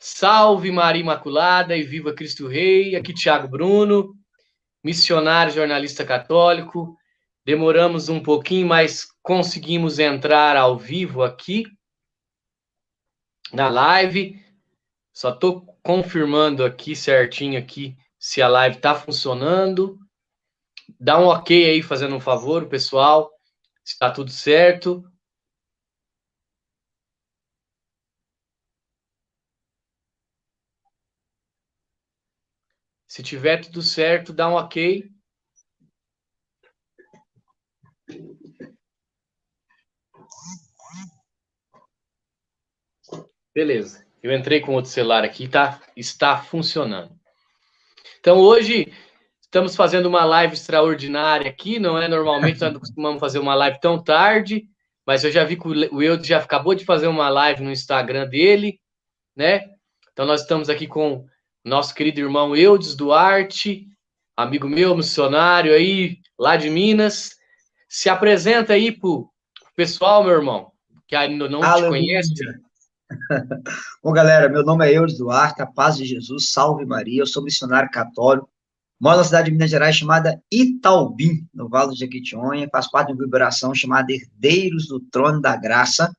Salve Maria Imaculada e viva Cristo Rei. Aqui Thiago Bruno, missionário jornalista católico. Demoramos um pouquinho, mas conseguimos entrar ao vivo aqui na live. Só estou confirmando aqui certinho aqui se a live está funcionando. Dá um ok aí, fazendo um favor, pessoal, se está tudo certo. Se tiver tudo certo, dá um ok. Beleza. Eu entrei com outro celular aqui, tá? Está funcionando. Então, hoje, estamos fazendo uma live extraordinária aqui, não é? Normalmente, nós não costumamos fazer uma live tão tarde, mas eu já vi que o Eudes já acabou de fazer uma live no Instagram dele, né? Então, nós estamos aqui com nosso querido irmão Eudes Duarte, amigo meu, missionário aí, lá de Minas. Se apresenta aí pro pessoal, meu irmão, que ainda não te conhece. Aleluia! Bom, galera, meu nome é Eudes Duarte, a paz de Jesus, salve Maria, eu sou missionário católico, moro na cidade de Minas Gerais chamada Itaubim, no Vale do Jequitinhonha, faço parte de uma vibração chamada Herdeiros do Trono da Graça.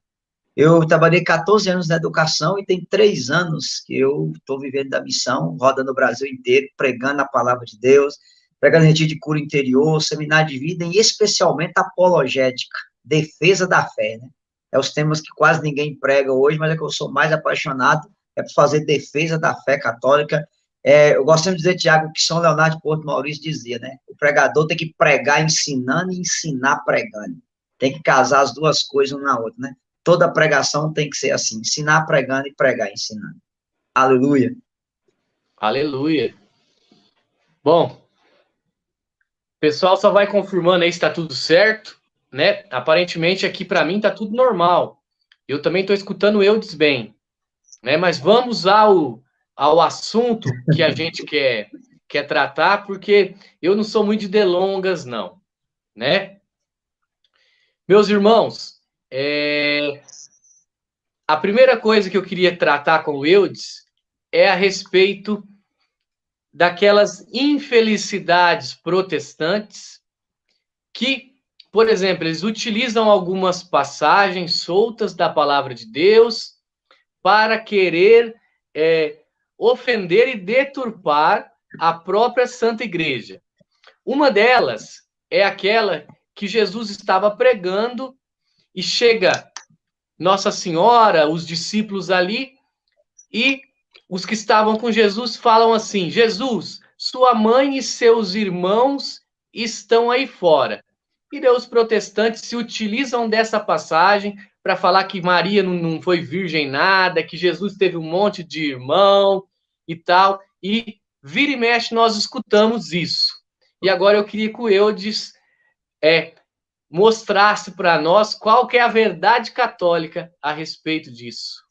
Eu trabalhei 14 anos na educação e tem 3 anos que eu estou vivendo da missão, rodando o Brasil inteiro, pregando a palavra de Deus, pregando retiro de cura interior, seminário de vida e especialmente apologética, defesa da fé, né? É os temas que quase ninguém prega hoje, mas é que eu sou mais apaixonado, é por fazer defesa da fé católica. Eu gosto sempre de dizer, Tiago, que São Leonardo de Porto Maurício dizia, né? O pregador tem que pregar ensinando e ensinar pregando. Tem que casar as duas coisas uma na outra, né? Toda pregação tem que ser assim, ensinar pregando e pregar ensinando. Aleluia. Aleluia. Bom, o pessoal só vai confirmando aí se está tudo certo, né? Aparentemente aqui para mim está tudo normal. Eu também estou escutando o Eudes bem, né? Mas vamos ao assunto que a gente quer tratar, porque eu não sou muito de delongas, não, né? Meus irmãos, a primeira coisa que eu queria tratar com o Eudes é a respeito daquelas infelicidades protestantes que, por exemplo, eles utilizam algumas passagens soltas da palavra de Deus para querer ofender e deturpar a própria Santa Igreja. Uma delas é aquela que Jesus estava pregando e chega Nossa Senhora, os discípulos ali, e os que estavam com Jesus falam assim: Jesus, sua mãe e seus irmãos estão aí fora. E daí os protestantes se utilizam dessa passagem para falar que Maria não foi virgem nada, que Jesus teve um monte de irmão e tal. E vira e mexe nós escutamos isso. E agora eu queria que o Eudes mostrasse para nós qual que é a verdade católica a respeito disso.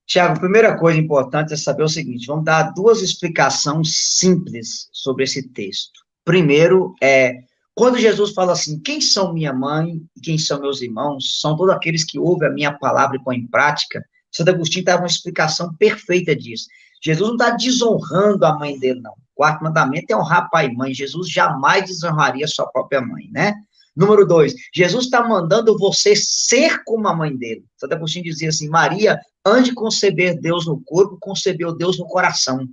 Tiago, a primeira coisa importante é saber o seguinte: vamos dar 2 explicações simples sobre esse texto. Primeiro, quando Jesus fala assim, quem são minha mãe e quem são meus irmãos, são todos aqueles que ouvem a minha palavra e põem em prática. Santo Agostinho dá uma explicação perfeita disso. Jesus não está desonrando a mãe dele, não. O quarto mandamento é honrar pai e mãe. Jesus jamais desonraria sua própria mãe, né? Número 2, Jesus está mandando você ser como a mãe dele. Santo Agostinho dizia assim, Maria, antes de conceber Deus no corpo, concebeu Deus no coração.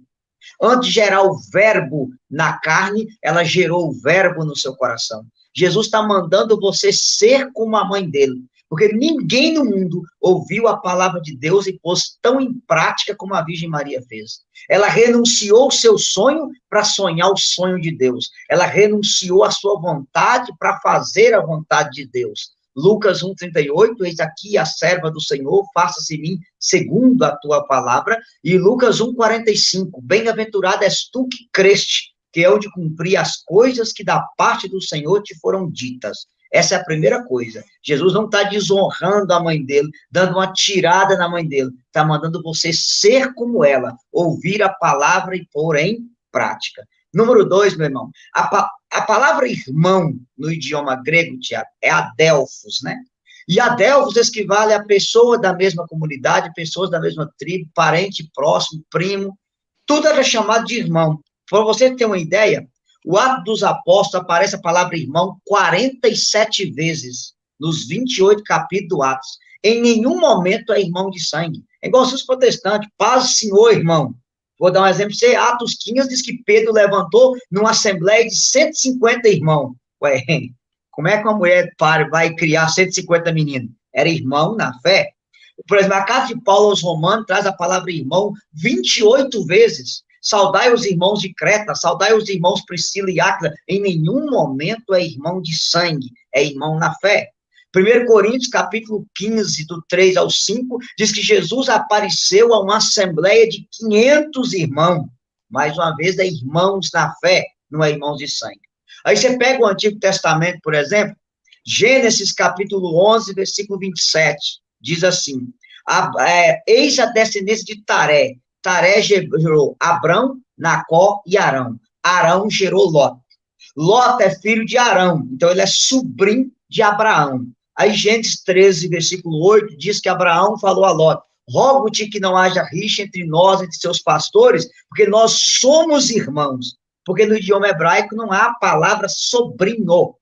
Antes de gerar o verbo na carne, ela gerou o verbo no seu coração. Jesus está mandando você ser como a mãe dele. Porque ninguém no mundo ouviu a palavra de Deus e pôs tão em prática como a Virgem Maria fez. Ela renunciou o seu sonho para sonhar o sonho de Deus. Ela renunciou a sua vontade para fazer a vontade de Deus. Lucas 1,38, eis aqui a serva do Senhor, faça-se em mim segundo a tua palavra. E Lucas 1,45, bem-aventurado és tu que creste, que é o de cumprir as coisas que da parte do Senhor te foram ditas. Essa é a primeira coisa. Jesus não está desonrando a mãe dele, dando uma tirada na mãe dele. Está mandando você ser como ela, ouvir a palavra e pôr em prática. Número 2, meu irmão, a palavra irmão no idioma grego, Tiago, é adelphos, né? E adelfos equivale a pessoa da mesma comunidade, pessoas da mesma tribo, parente próximo, primo, tudo era chamado de irmão. Para você ter uma ideia, o Atos dos Apóstolos aparece a palavra irmão 47 vezes, nos 28 capítulos do Atos. Em nenhum momento é irmão de sangue. É igual os protestantes, paz, Senhor, irmão. Vou dar um exemplo para você. Atos 15 diz que Pedro levantou numa assembleia de 150 irmãos. Ué, como é que uma mulher vai criar 150 meninos? Era irmão na fé. Por exemplo, a carta de Paulo aos Romanos traz a palavra irmão 28 vezes. Saudai os irmãos de Creta, saudai os irmãos Priscila e Áquila. Em nenhum momento é irmão de sangue, é irmão na fé. 1 Coríntios, capítulo 15, do 3 ao 5, diz que Jesus apareceu a uma assembleia de 500 irmãos. Mais uma vez, é irmãos na fé, não é irmãos de sangue. Aí você pega o Antigo Testamento, por exemplo, Gênesis, capítulo 11, versículo 27, diz assim, eis a descendência de Taré. Taré gerou Abrão, Nacó e Arão. Arão gerou Ló. Ló é filho de Arão, então ele é sobrinho de Abraão. Aí Gênesis 13, versículo 8, diz que Abraão falou a Ló, rogo-te que não haja rixa entre nós, entre seus pastores, porque nós somos irmãos. Porque no idioma hebraico não há a palavra sobrinho,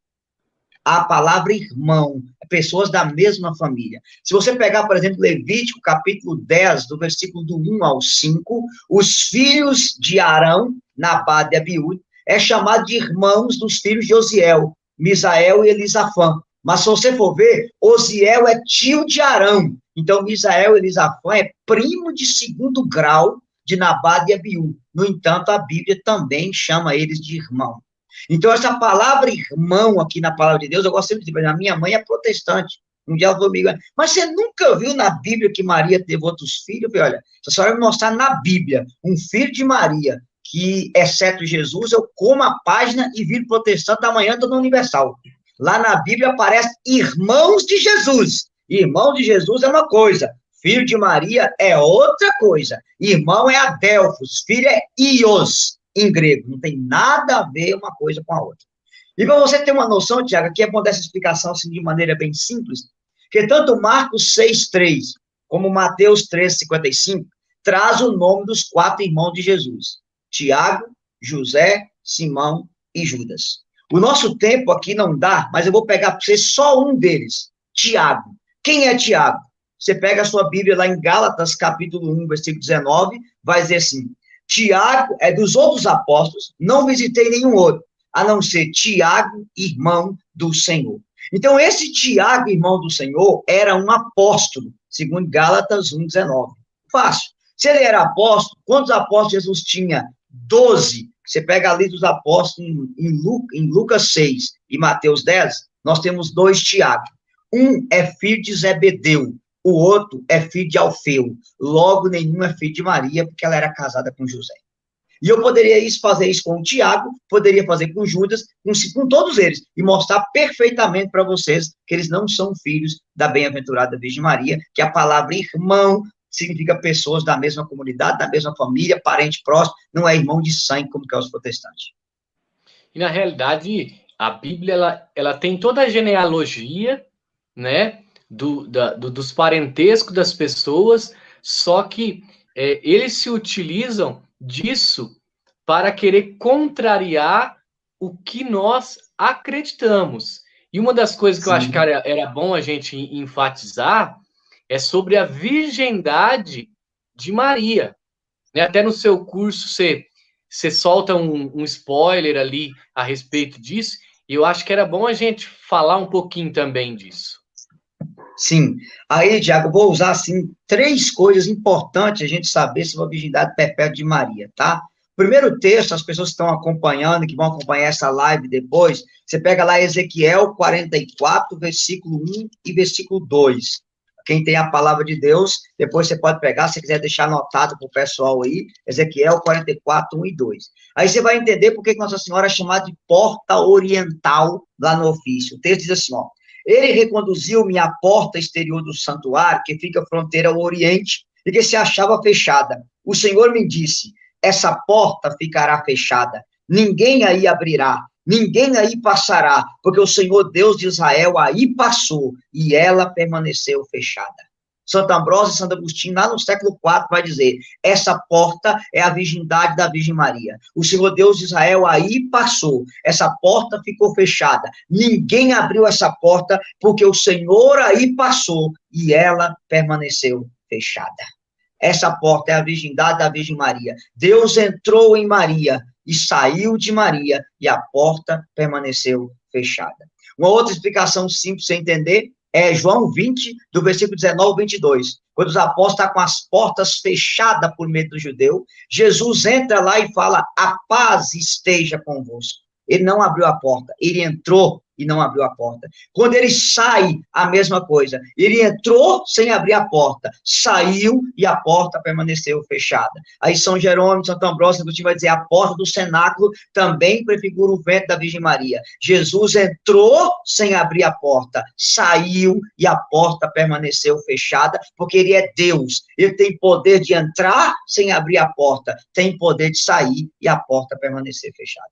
há a palavra irmão, pessoas da mesma família. Se você pegar, por exemplo, Levítico, capítulo 10, do versículo do 1 ao 5, os filhos de Arão, Nadab e Abiú, é chamado de irmãos dos filhos de Osiel, Misael e Elisafã. Mas se você for ver, Osiel é tio de Arão. Então, Misael e Elisafã é primo de segundo grau de Nadab e Abiú. No entanto, a Bíblia também chama eles de irmão. Então, essa palavra irmão aqui na palavra de Deus, eu gosto sempre de dizer, a minha mãe é protestante. Um dia ela falou comigo, mas você nunca viu na Bíblia que Maria teve outros filhos? Eu falei, olha, se a senhora me mostrar na Bíblia um filho de Maria, que exceto Jesus, eu como a página e viro protestante da manhã toda universal. Lá na Bíblia aparece irmãos de Jesus. Irmão de Jesus é uma coisa, filho de Maria é outra coisa. Irmão é Adelfos, filho é Ios, em grego. Não tem nada a ver uma coisa com a outra. E para você ter uma noção, Tiago, aqui é bom dessa explicação assim, de maneira bem simples, que tanto Marcos 6,3 como Mateus 13,55 traz o nome dos 4 irmãos de Jesus. Tiago, José, Simão e Judas. O nosso tempo aqui não dá, mas eu vou pegar para vocês só um deles, Tiago. Quem é Tiago? Você pega a sua Bíblia lá em Gálatas, capítulo 1, versículo 19, vai dizer assim, Tiago é dos outros apóstolos, não visitei nenhum outro, a não ser Tiago, irmão do Senhor. Então, esse Tiago, irmão do Senhor, era um apóstolo, segundo Gálatas 1, 19. Fácil. Se ele era apóstolo, quantos apóstolos Jesus tinha? 12. Você pega a lista dos apóstolos em Lucas 6 e Mateus 10, nós temos 2 Tiago. Um é filho de Zebedeu, o outro é filho de Alfeu. Logo, nenhum é filho de Maria, porque ela era casada com José. E eu poderia fazer isso com o Tiago, poderia fazer com Judas, com todos eles, e mostrar perfeitamente para vocês que eles não são filhos da bem-aventurada Virgem Maria, que a palavra irmão significa pessoas da mesma comunidade, da mesma família, parente próximo, não é irmão de sangue, como que é os protestantes. E, na realidade, a Bíblia, ela tem toda a genealogia, né, dos parentescos das pessoas, só que eles se utilizam disso para querer contrariar o que nós acreditamos. E uma das coisas que eu acho que era bom a gente enfatizar é sobre a virgindade de Maria. Né? Até no seu curso você solta um spoiler ali a respeito disso, e eu acho que era bom a gente falar um pouquinho também disso. Sim. Aí, Tiago, eu vou usar, assim, 3 coisas importantes a gente saber sobre a virgindade perpétua de Maria, tá? Primeiro texto, as pessoas que estão acompanhando, que vão acompanhar essa live depois, você pega lá Ezequiel 44, versículo 1 e versículo 2. Quem tem a palavra de Deus, depois você pode pegar, se quiser deixar anotado para o pessoal aí, Ezequiel 44, 1 e 2. Aí você vai entender por que Nossa Senhora é chamada de porta oriental lá no ofício. O texto diz assim, ó, ele reconduziu-me à porta exterior do santuário, que fica fronteira ao oriente, e que se achava fechada. O Senhor me disse, essa porta ficará fechada, ninguém aí abrirá, ninguém aí passará, porque o Senhor Deus de Israel aí passou, e ela permaneceu fechada. Santo Ambrósio e Santo Agostinho, lá no século IV, vai dizer, essa porta é a virgindade da Virgem Maria. O Senhor Deus de Israel aí passou, essa porta ficou fechada. Ninguém abriu essa porta, porque o Senhor aí passou, e ela permaneceu fechada. Essa porta é a virgindade da Virgem Maria. Deus entrou em Maria e saiu de Maria, e a porta permaneceu fechada. Uma outra explicação simples para você entender é João 20, do versículo 19 ao 22. Quando os apóstolos estão com as portas fechadas por medo do judeu, Jesus entra lá e fala, a paz esteja convosco. Ele não abriu a porta, ele entrou e não abriu a porta. Quando ele sai, a mesma coisa. Ele entrou sem abrir a porta, saiu e a porta permaneceu fechada. Aí São Jerônimo, Santo Ambrósio, Agostinho vai dizer, a porta do cenáculo também prefigura o ventre da Virgem Maria. Jesus entrou sem abrir a porta, saiu e a porta permaneceu fechada, porque ele é Deus. Ele tem poder de entrar sem abrir a porta, tem poder de sair e a porta permanecer fechada.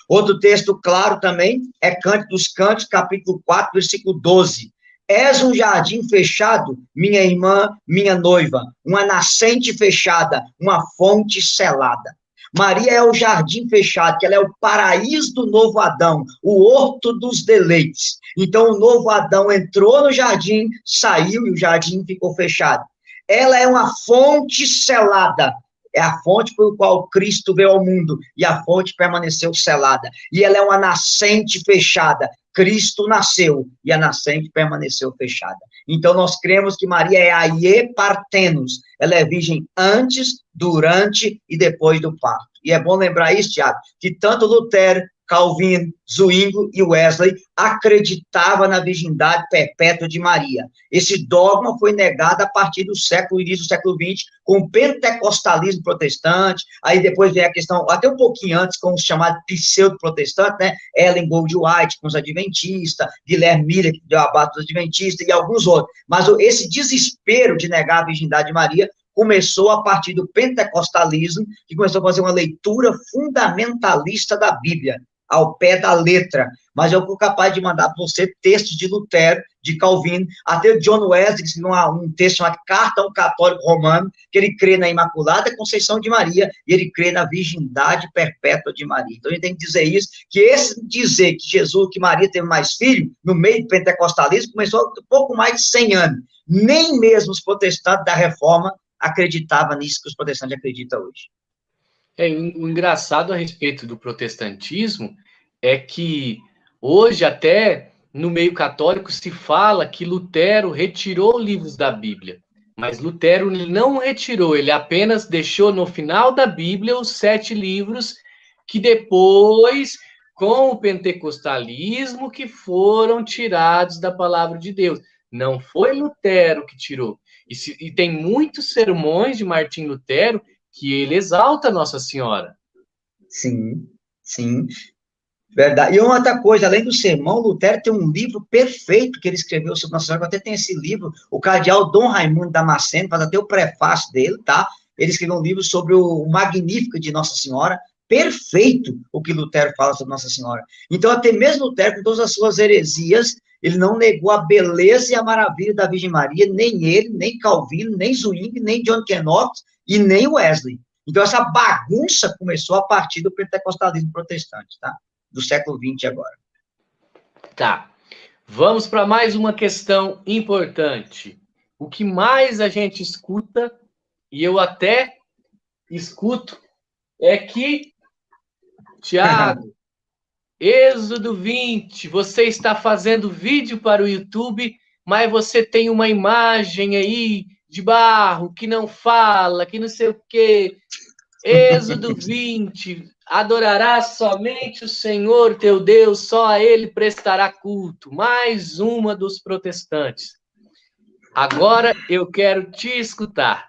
Outro texto claro também é Cântico dos Cânticos, capítulo 4, versículo 12. És um jardim fechado, minha irmã, minha noiva, uma nascente fechada, uma fonte selada. Maria é o jardim fechado, que ela é o paraíso do novo Adão, o horto dos deleites. Então, o novo Adão entrou no jardim, saiu e o jardim ficou fechado. Ela é uma fonte selada. É a fonte por qual Cristo veio ao mundo, e a fonte permaneceu selada. E ela é uma nascente fechada. Cristo nasceu, e a nascente permaneceu fechada. Então, nós cremos que Maria é a Ie Parthenos. Ela é virgem antes, durante e depois do parto. E é bom lembrar isso, Tiago, que tanto Lutero, Calvino, Zwinglio e Wesley acreditavam na virgindade perpétua de Maria. Esse dogma foi negado a partir do início do século XX, com o pentecostalismo protestante, aí depois vem a questão, até um pouquinho antes, com os chamados pseudo-protestantes, né? Ellen Goldwhite, com os adventistas, Guilherme Miller, que deu abate dos adventistas, e alguns outros. Mas esse desespero de negar a virgindade de Maria começou a partir do pentecostalismo, que começou a fazer uma leitura fundamentalista da Bíblia, ao pé da letra. Mas eu fui capaz de mandar para você textos de Lutero, de Calvino, até o John Wesley, que escreveu um texto chamado Carta a um Católico Romano, que ele crê na Imaculada Conceição de Maria, e ele crê na virgindade perpétua de Maria. Então, a gente tem que dizer isso, que esse dizer que Jesus, que Maria teve mais filho, no meio do pentecostalismo, começou há pouco mais de 100 anos. Nem mesmo os protestantes da Reforma acreditavam nisso que os protestantes acreditam hoje. O engraçado a respeito do protestantismo é que hoje até no meio católico se fala que Lutero retirou livros da Bíblia, mas Lutero não retirou, ele apenas deixou no final da Bíblia os 7 livros que depois, com o pentecostalismo, que foram tirados da palavra de Deus. Não foi Lutero que tirou. E tem muitos sermões de Martim Lutero que ele exalta Nossa Senhora. Sim, sim. Verdade. E uma outra coisa, além do sermão, Lutero tem um livro perfeito que ele escreveu sobre Nossa Senhora, até tem esse livro, o cardeal Dom Raimundo Damasceno, faz até o prefácio dele, tá? Ele escreveu um livro sobre o Magnífico de Nossa Senhora, perfeito o que Lutero fala sobre Nossa Senhora. Então, até mesmo Lutero, com todas as suas heresias, ele não negou a beleza e a maravilha da Virgem Maria, nem ele, nem Calvino, nem Zwingli, nem John Knox e nem Wesley. Então, essa bagunça começou a partir do pentecostalismo protestante, tá? Do século XX agora. Tá. Vamos para mais uma questão importante. O que mais a gente escuta, e eu até escuto, é que, Tiago, Êxodo 20, você está fazendo vídeo para o YouTube, mas você tem uma imagem aí de barro que não fala, que não sei o quê. Êxodo 20, adorarás somente o Senhor teu Deus, só a ele prestará culto. Mais uma dos protestantes. Agora eu quero te escutar.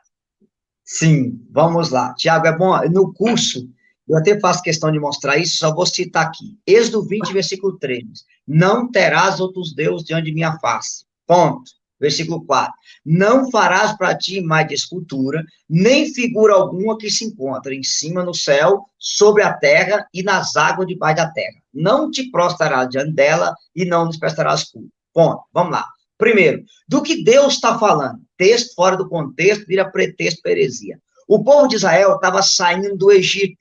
Sim, vamos lá. Tiago, é bom, no curso, eu até faço questão de mostrar isso, só vou citar aqui. Êxodo 20, versículo 3. Não terás outros deuses diante de minha face. Ponto. Versículo 4. Não farás para ti imagem de escultura, nem figura alguma que se encontre em cima no céu, sobre a terra e nas águas debaixo da terra. Não te prostrarás diante dela e não lhes prestarás culto. Ponto. Vamos lá. Primeiro, do que Deus está falando? Texto fora do contexto vira pretexto para heresia. O povo de Israel estava saindo do Egito.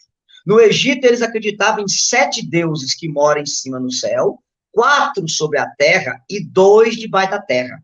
No Egito, eles acreditavam em 7 deuses que moram em cima no céu, 4 sobre a terra e 2 debaixo da terra.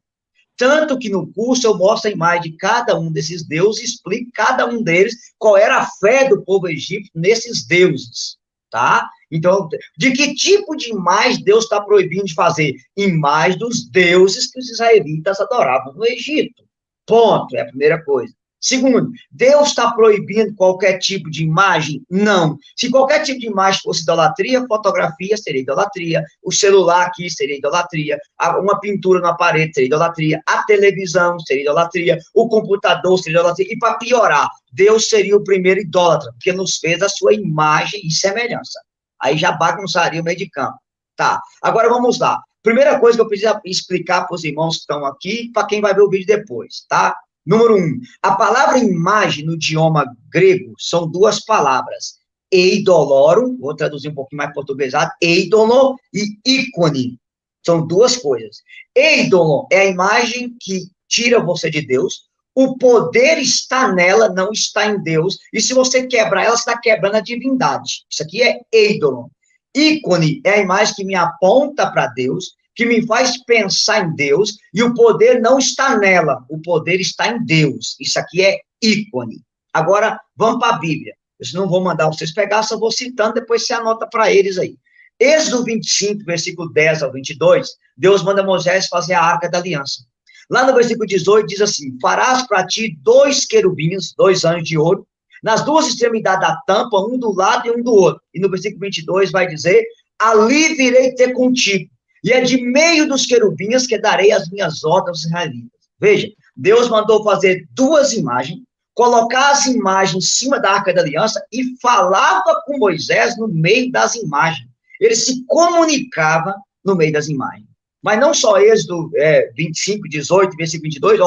Tanto que no curso eu mostro a imagem de cada um desses deuses e explico cada um deles qual era a fé do povo egípcio nesses deuses, tá? Então, de que tipo de imagem Deus está proibindo de fazer? Imagem dos deuses que os israelitas adoravam no Egito. Ponto, é a primeira coisa. Segundo, Deus está proibindo qualquer tipo de imagem? Não. Se qualquer tipo de imagem fosse idolatria, fotografia seria idolatria, o celular aqui seria idolatria, uma pintura na parede seria idolatria, a televisão seria idolatria, o computador seria idolatria, e para piorar, Deus seria o primeiro idólatra, porque nos fez a sua imagem e semelhança. Aí já bagunçaria o meio de campo. Tá, agora vamos lá. Primeira coisa que eu preciso explicar para os irmãos que estão aqui, para quem vai ver o vídeo depois, tá? Número 1, a palavra imagem no idioma grego são 2 palavras, eidoloro, vou traduzir um pouquinho mais portuguesado, eidolo e ícone, são 2 coisas. Eidolo é a imagem que tira você de Deus, o poder está nela, não está em Deus, e se você quebrar ela, você está quebrando a divindade. Isso aqui é eidolo. Ícone é a imagem que me aponta para Deus, que me faz pensar em Deus, e o poder não está nela, o poder está em Deus. Isso aqui é ícone. Agora, vamos para a Bíblia. Eu não vou mandar vocês pegar, só vou citando, depois você anota para eles aí. Êxodo 25, versículo 10 ao 22, Deus manda Moisés fazer a Arca da Aliança. Lá no versículo 18 diz assim, farás para ti 2 querubins, 2 anjos de ouro, nas 2 extremidades da tampa, um do lado e um do outro. E no versículo 22 vai dizer, ali virei ter contigo, e é de meio dos querubins que darei as minhas ordens aos israelitas. Veja, Deus mandou fazer 2 imagens, colocar as imagens em cima da Arca da Aliança e falava com Moisés no meio das imagens. Ele se comunicava no meio das imagens. Mas não só Êxodo 25, 18, versículo 22,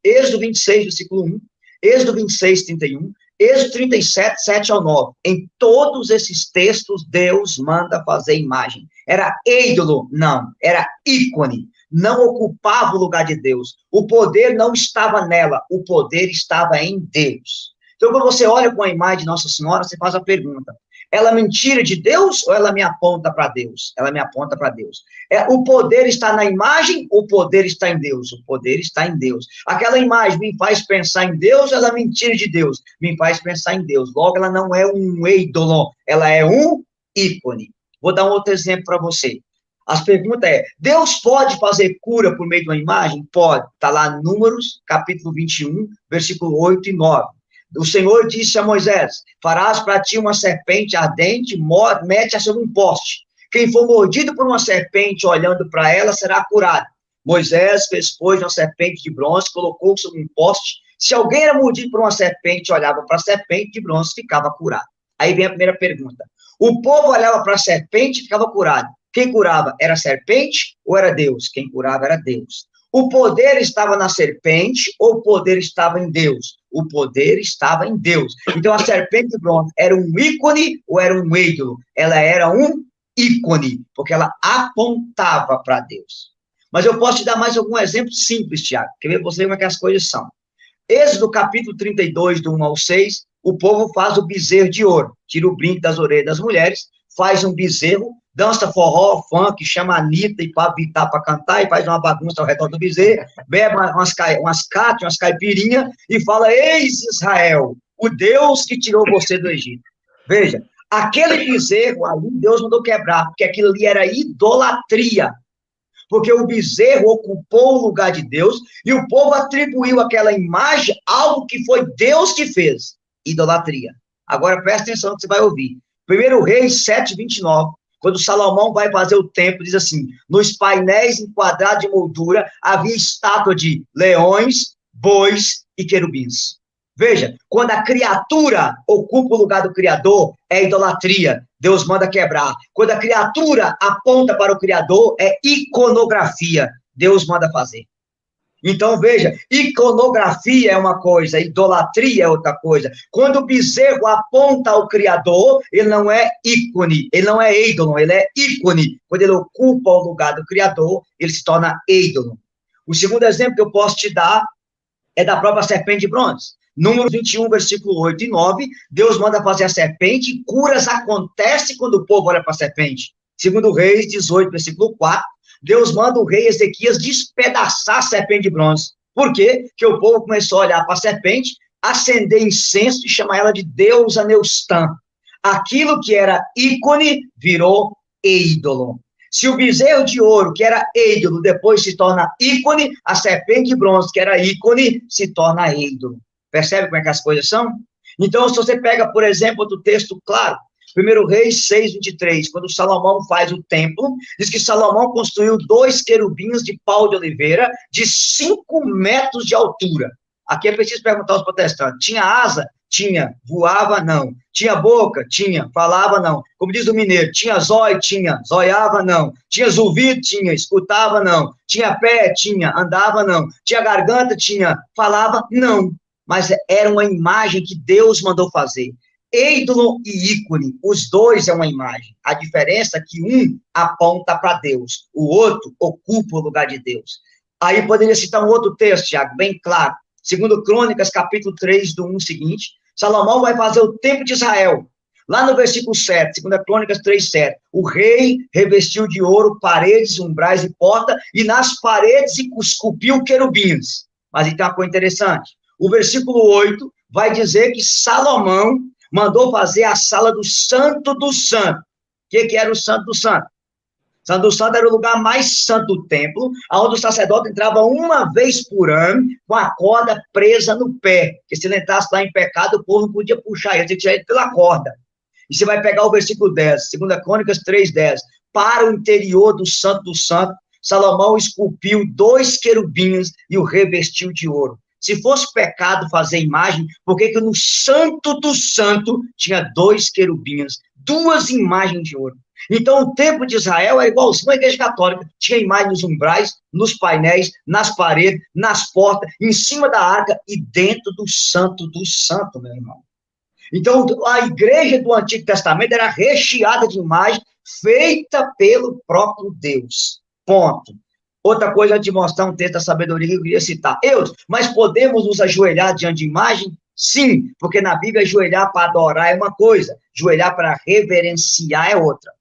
Êxodo 26, versículo 1, Êxodo 26, 31, Êxodo 37, 7 ao 9. Em todos esses textos, Deus manda fazer imagem. Era ídolo? Não. Era ícone. Não ocupava o lugar de Deus. O poder não estava nela. O poder estava em Deus. Então, quando você olha com a imagem de Nossa Senhora, você faz a pergunta. Ela me tira de Deus ou ela me aponta para Deus? Ela me aponta para Deus. O poder está na imagem ou o poder está em Deus? O poder está em Deus. Aquela imagem me faz pensar em Deus, ela me tira de Deus. Me faz pensar em Deus. Logo, ela não é um ídolo, ela é um ícone. Vou dar um outro exemplo para você. As perguntas Deus pode fazer cura por meio de uma imagem? Pode. Está lá Números, capítulo 21, versículo 8 e 9. O Senhor disse a Moisés, farás para ti uma serpente ardente, mete-a sobre um poste. Quem for mordido por uma serpente olhando para ela será curado. Moisés fez, pois, uma serpente de bronze, colocou sobre um poste. Se alguém era mordido por uma serpente, olhava para a serpente de bronze, ficava curado. Aí vem a primeira pergunta. O povo olhava para a serpente e ficava curado. Quem curava era a serpente ou era Deus? Quem curava era Deus. O poder estava na serpente ou o poder estava em Deus? O poder estava em Deus. Então, a serpente de bronze era um ícone ou era um ídolo? Ela era um ícone, porque ela apontava para Deus. Mas eu posso te dar mais algum exemplo simples, Tiago. Quer ver você como é que as coisas são. Êxodo capítulo 32, do 1 ao 6, o povo faz o bezerro de ouro. Tira o brinco das orelhas das mulheres, faz um bezerro, dança forró, funk, chama a Anitta e Pablo Vittar para cantar e faz uma bagunça ao redor do bezerro, bebe umas caipirinhas e fala, eis Israel, o Deus que tirou você do Egito. Veja, aquele bezerro ali, Deus mandou quebrar, porque aquilo ali era idolatria. Porque o bezerro ocupou o lugar de Deus e o povo atribuiu àquela imagem algo que foi Deus que fez. Idolatria. Agora presta atenção no que você vai ouvir. 1 Reis 7, 29. Quando Salomão vai fazer o templo, diz assim, nos painéis enquadrados de moldura, havia estátua de leões, bois e querubins. Veja, quando a criatura ocupa o lugar do Criador, é idolatria. Deus manda quebrar. Quando a criatura aponta para o Criador, é iconografia. Deus manda fazer. Então, veja, iconografia é uma coisa, idolatria é outra coisa. Quando o bezerro aponta ao Criador, ele não é ícone, ele não é ídolo, ele é ícone. Quando ele ocupa o lugar do Criador, ele se torna ídolo. O segundo exemplo que eu posso te dar é da própria serpente de bronze. Número 21, versículo 8 e 9, Deus manda fazer a serpente e curas acontecem quando o povo olha para a serpente. Segundo Reis 18, versículo 4, Deus manda o rei Ezequias despedaçar a serpente de bronze. Por quê? Porque o povo começou a olhar para a serpente, acender incenso e chamar ela de deusa Neustã. Aquilo que era ícone virou ídolo. Se o bezerro de ouro, que era ídolo, depois se torna ícone, a serpente de bronze, que era ícone, se torna ídolo. Percebe como é que as coisas são? Então, se você pega, por exemplo, outro texto claro, 1 Reis 6, 23, quando Salomão faz o templo, diz que Salomão construiu 2 querubins de pau de oliveira de 5 metros de altura. Aqui é preciso perguntar aos protestantes, tinha asa? Tinha. Voava? Não. Tinha boca? Tinha. Falava? Não. Como diz o mineiro, tinha zóio? Tinha. Zoiava? Não. Tinha ouvido? Tinha. Escutava? Não. Tinha pé? Tinha. Andava? Não. Tinha garganta? Tinha. Falava? Não. Mas era uma imagem que Deus mandou fazer. Ídolo e ícone, os dois é uma imagem. A diferença é que um aponta para Deus, o outro ocupa o lugar de Deus. Aí poderia citar um outro texto, Tiago, bem claro. Segundo Crônicas, capítulo 3, do 1 seguinte, Salomão vai fazer o templo de Israel. Lá no versículo 7, segundo Crônicas 3, 7, o rei revestiu de ouro paredes, umbrais e porta, e nas paredes esculpiu querubins. Mas então, uma coisa interessante. O versículo 8 vai dizer que Salomão mandou fazer a sala do Santo do Santo. O que era o Santo do Santo? O Santo do Santo era o lugar mais santo do templo, onde o sacerdote entrava uma vez por ano com a corda presa no pé, porque se ele entrasse lá em pecado, o povo não podia puxar ele, tinha que tirar ele pela corda. E você vai pegar o versículo 10, 2 Crônicas 3:10, para o interior do Santo, Salomão esculpiu 2 querubins e o revestiu de ouro. Se fosse pecado fazer imagem, por que no Santo do Santo tinha 2 querubins, 2 imagens de ouro? Então, o templo de Israel é igualzinho à igreja católica. Tinha imagem nos umbrais, nos painéis, nas paredes, nas portas, em cima da arca e dentro do Santo, meu irmão. Então, a igreja do Antigo Testamento era recheada de imagem feita pelo próprio Deus. Ponto. Outra coisa, antes de mostrar um texto da sabedoria que eu queria citar. Mas podemos nos ajoelhar diante de imagem? Sim, porque na Bíblia ajoelhar para adorar é uma coisa, ajoelhar para reverenciar é outra.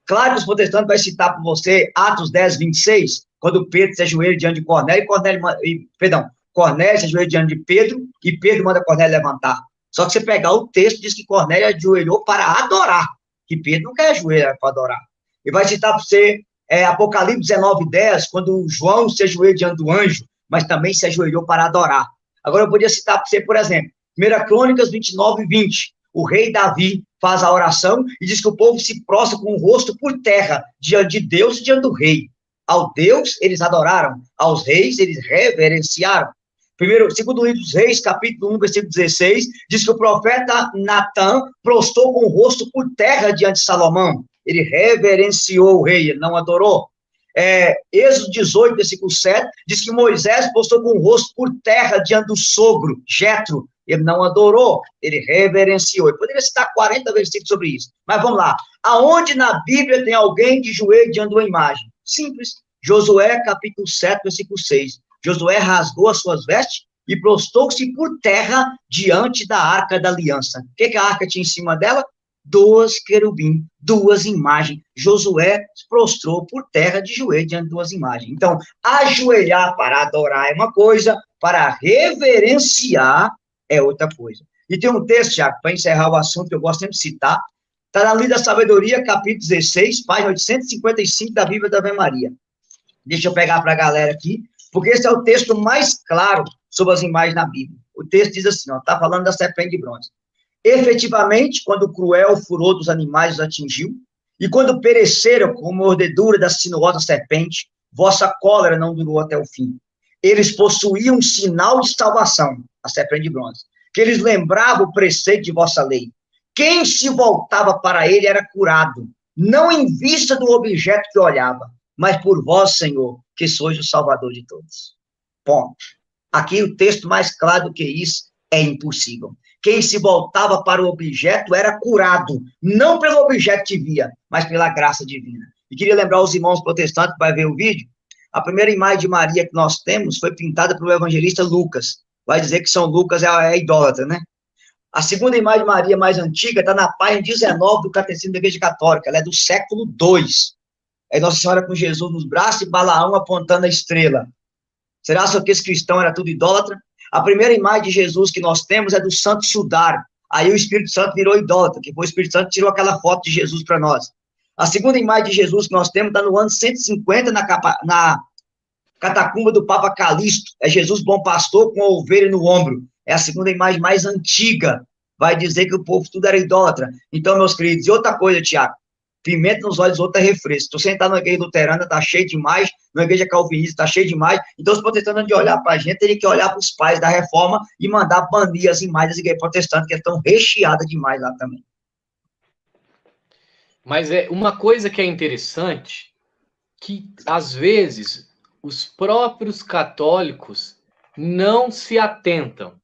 Claro que os protestantes vão citar para você Atos 10, 26, quando Pedro se ajoelha diante de Cornélio, Cornélio se ajoelha diante de Pedro, e Pedro manda Cornélio levantar. Só que você pegar o texto, diz que Cornélio ajoelhou para adorar, que Pedro não quer ajoelhar para adorar. E vai citar para você Apocalipse 19, 10, quando João se ajoelha diante do anjo, mas também se ajoelhou para adorar. Agora eu podia citar para você, por exemplo, 1 Crônicas 29, 20, o rei Davi faz a oração e diz que o povo se prostra com o rosto por terra, diante de Deus e diante do rei. Ao Deus, eles adoraram. Aos reis, eles reverenciaram. Segundo livro dos Reis, capítulo 1, versículo 16, diz que o profeta Natã prostrou com o rosto por terra diante de Salomão. Ele reverenciou o rei, ele não adorou. Êxodo 18, versículo 7, diz que Moisés prostrou com o rosto por terra diante do sogro, Jetro. Ele não adorou, ele reverenciou. Eu poderia citar 40 versículos sobre isso. Mas vamos lá. Aonde na Bíblia tem alguém de joelho diante de uma imagem? Simples. Josué, capítulo 7, versículo 6. Josué rasgou as suas vestes e prostrou-se por terra diante da arca da aliança. O que a arca tinha em cima dela? 2 querubins, 2 imagens. Josué se prostrou por terra de joelho diante de 2 imagens. Então, ajoelhar para adorar é uma coisa, para reverenciar é outra coisa. E tem um texto, Tiago, para encerrar o assunto, que eu gosto sempre de citar, está na Livro da Sabedoria, capítulo 16, página 855 da Bíblia da Ave Maria. Deixa eu pegar para a galera aqui, porque esse é o texto mais claro sobre as imagens na Bíblia. O texto diz assim, está falando da serpente de bronze. Efetivamente, quando o cruel furor dos animais os atingiu, e quando pereceram com a mordedura da sinuosa serpente, vossa cólera não durou até o fim. Eles possuíam um sinal de salvação, a serpente de bronze, que eles lembravam o preceito de vossa lei. Quem se voltava para ele era curado, não em vista do objeto que olhava, mas por vós, Senhor, que sois o Salvador de todos. Ponto. Aqui o texto mais claro do que isso é impossível. Quem se voltava para o objeto era curado, não pelo objeto que via, mas pela graça divina. E queria lembrar os irmãos protestantes que vai ver o vídeo, a primeira imagem de Maria que nós temos foi pintada pelo evangelista Lucas. Vai dizer que São Lucas é idólatra, né? A segunda imagem de Maria mais antiga está na página 19 do Catecismo da Igreja Católica, ela é do século II. É Nossa Senhora com Jesus nos braços e Balaão apontando a estrela. Será só que esse cristão era tudo idólatra? A primeira imagem de Jesus que nós temos é do Santo Sudário. Aí o Espírito Santo virou idólatra, que foi o Espírito Santo que tirou aquela foto de Jesus para nós. A segunda imagem de Jesus que nós temos está no ano 150 na catacumba do Papa Calixto. É Jesus bom pastor com a ovelha no ombro. É a segunda imagem mais antiga. Vai dizer que o povo tudo era idólatra. Então, meus queridos, e outra coisa, Tiago, pimenta nos olhos, outra é refresco. Se você entrar na igreja luterana, tá cheio demais, na igreja calvinista, tá cheio demais. Então, os protestantes, de olhar para a gente, teriam que olhar para os pais da reforma e mandar banir as imagens das igrejas protestantes, que estão recheadas demais lá também. Mas é uma coisa que é interessante, que às vezes os próprios católicos não se atentam.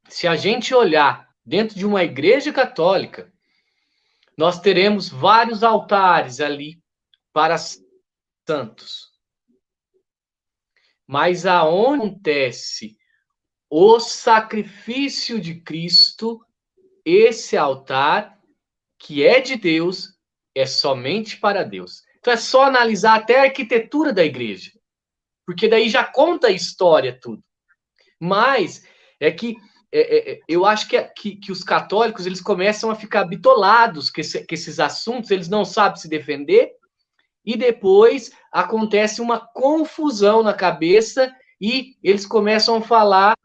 Se a gente olhar dentro de uma igreja católica, nós teremos vários altares ali para santos. Mas aonde acontece o sacrifício de Cristo, esse altar, que é de Deus, é somente para Deus. Então é só analisar até a arquitetura da igreja, porque daí já conta a história tudo. Mas é que eu acho que os católicos eles começam a ficar bitolados que esses assuntos, eles não sabem se defender, e depois acontece uma confusão na cabeça e eles começam a falar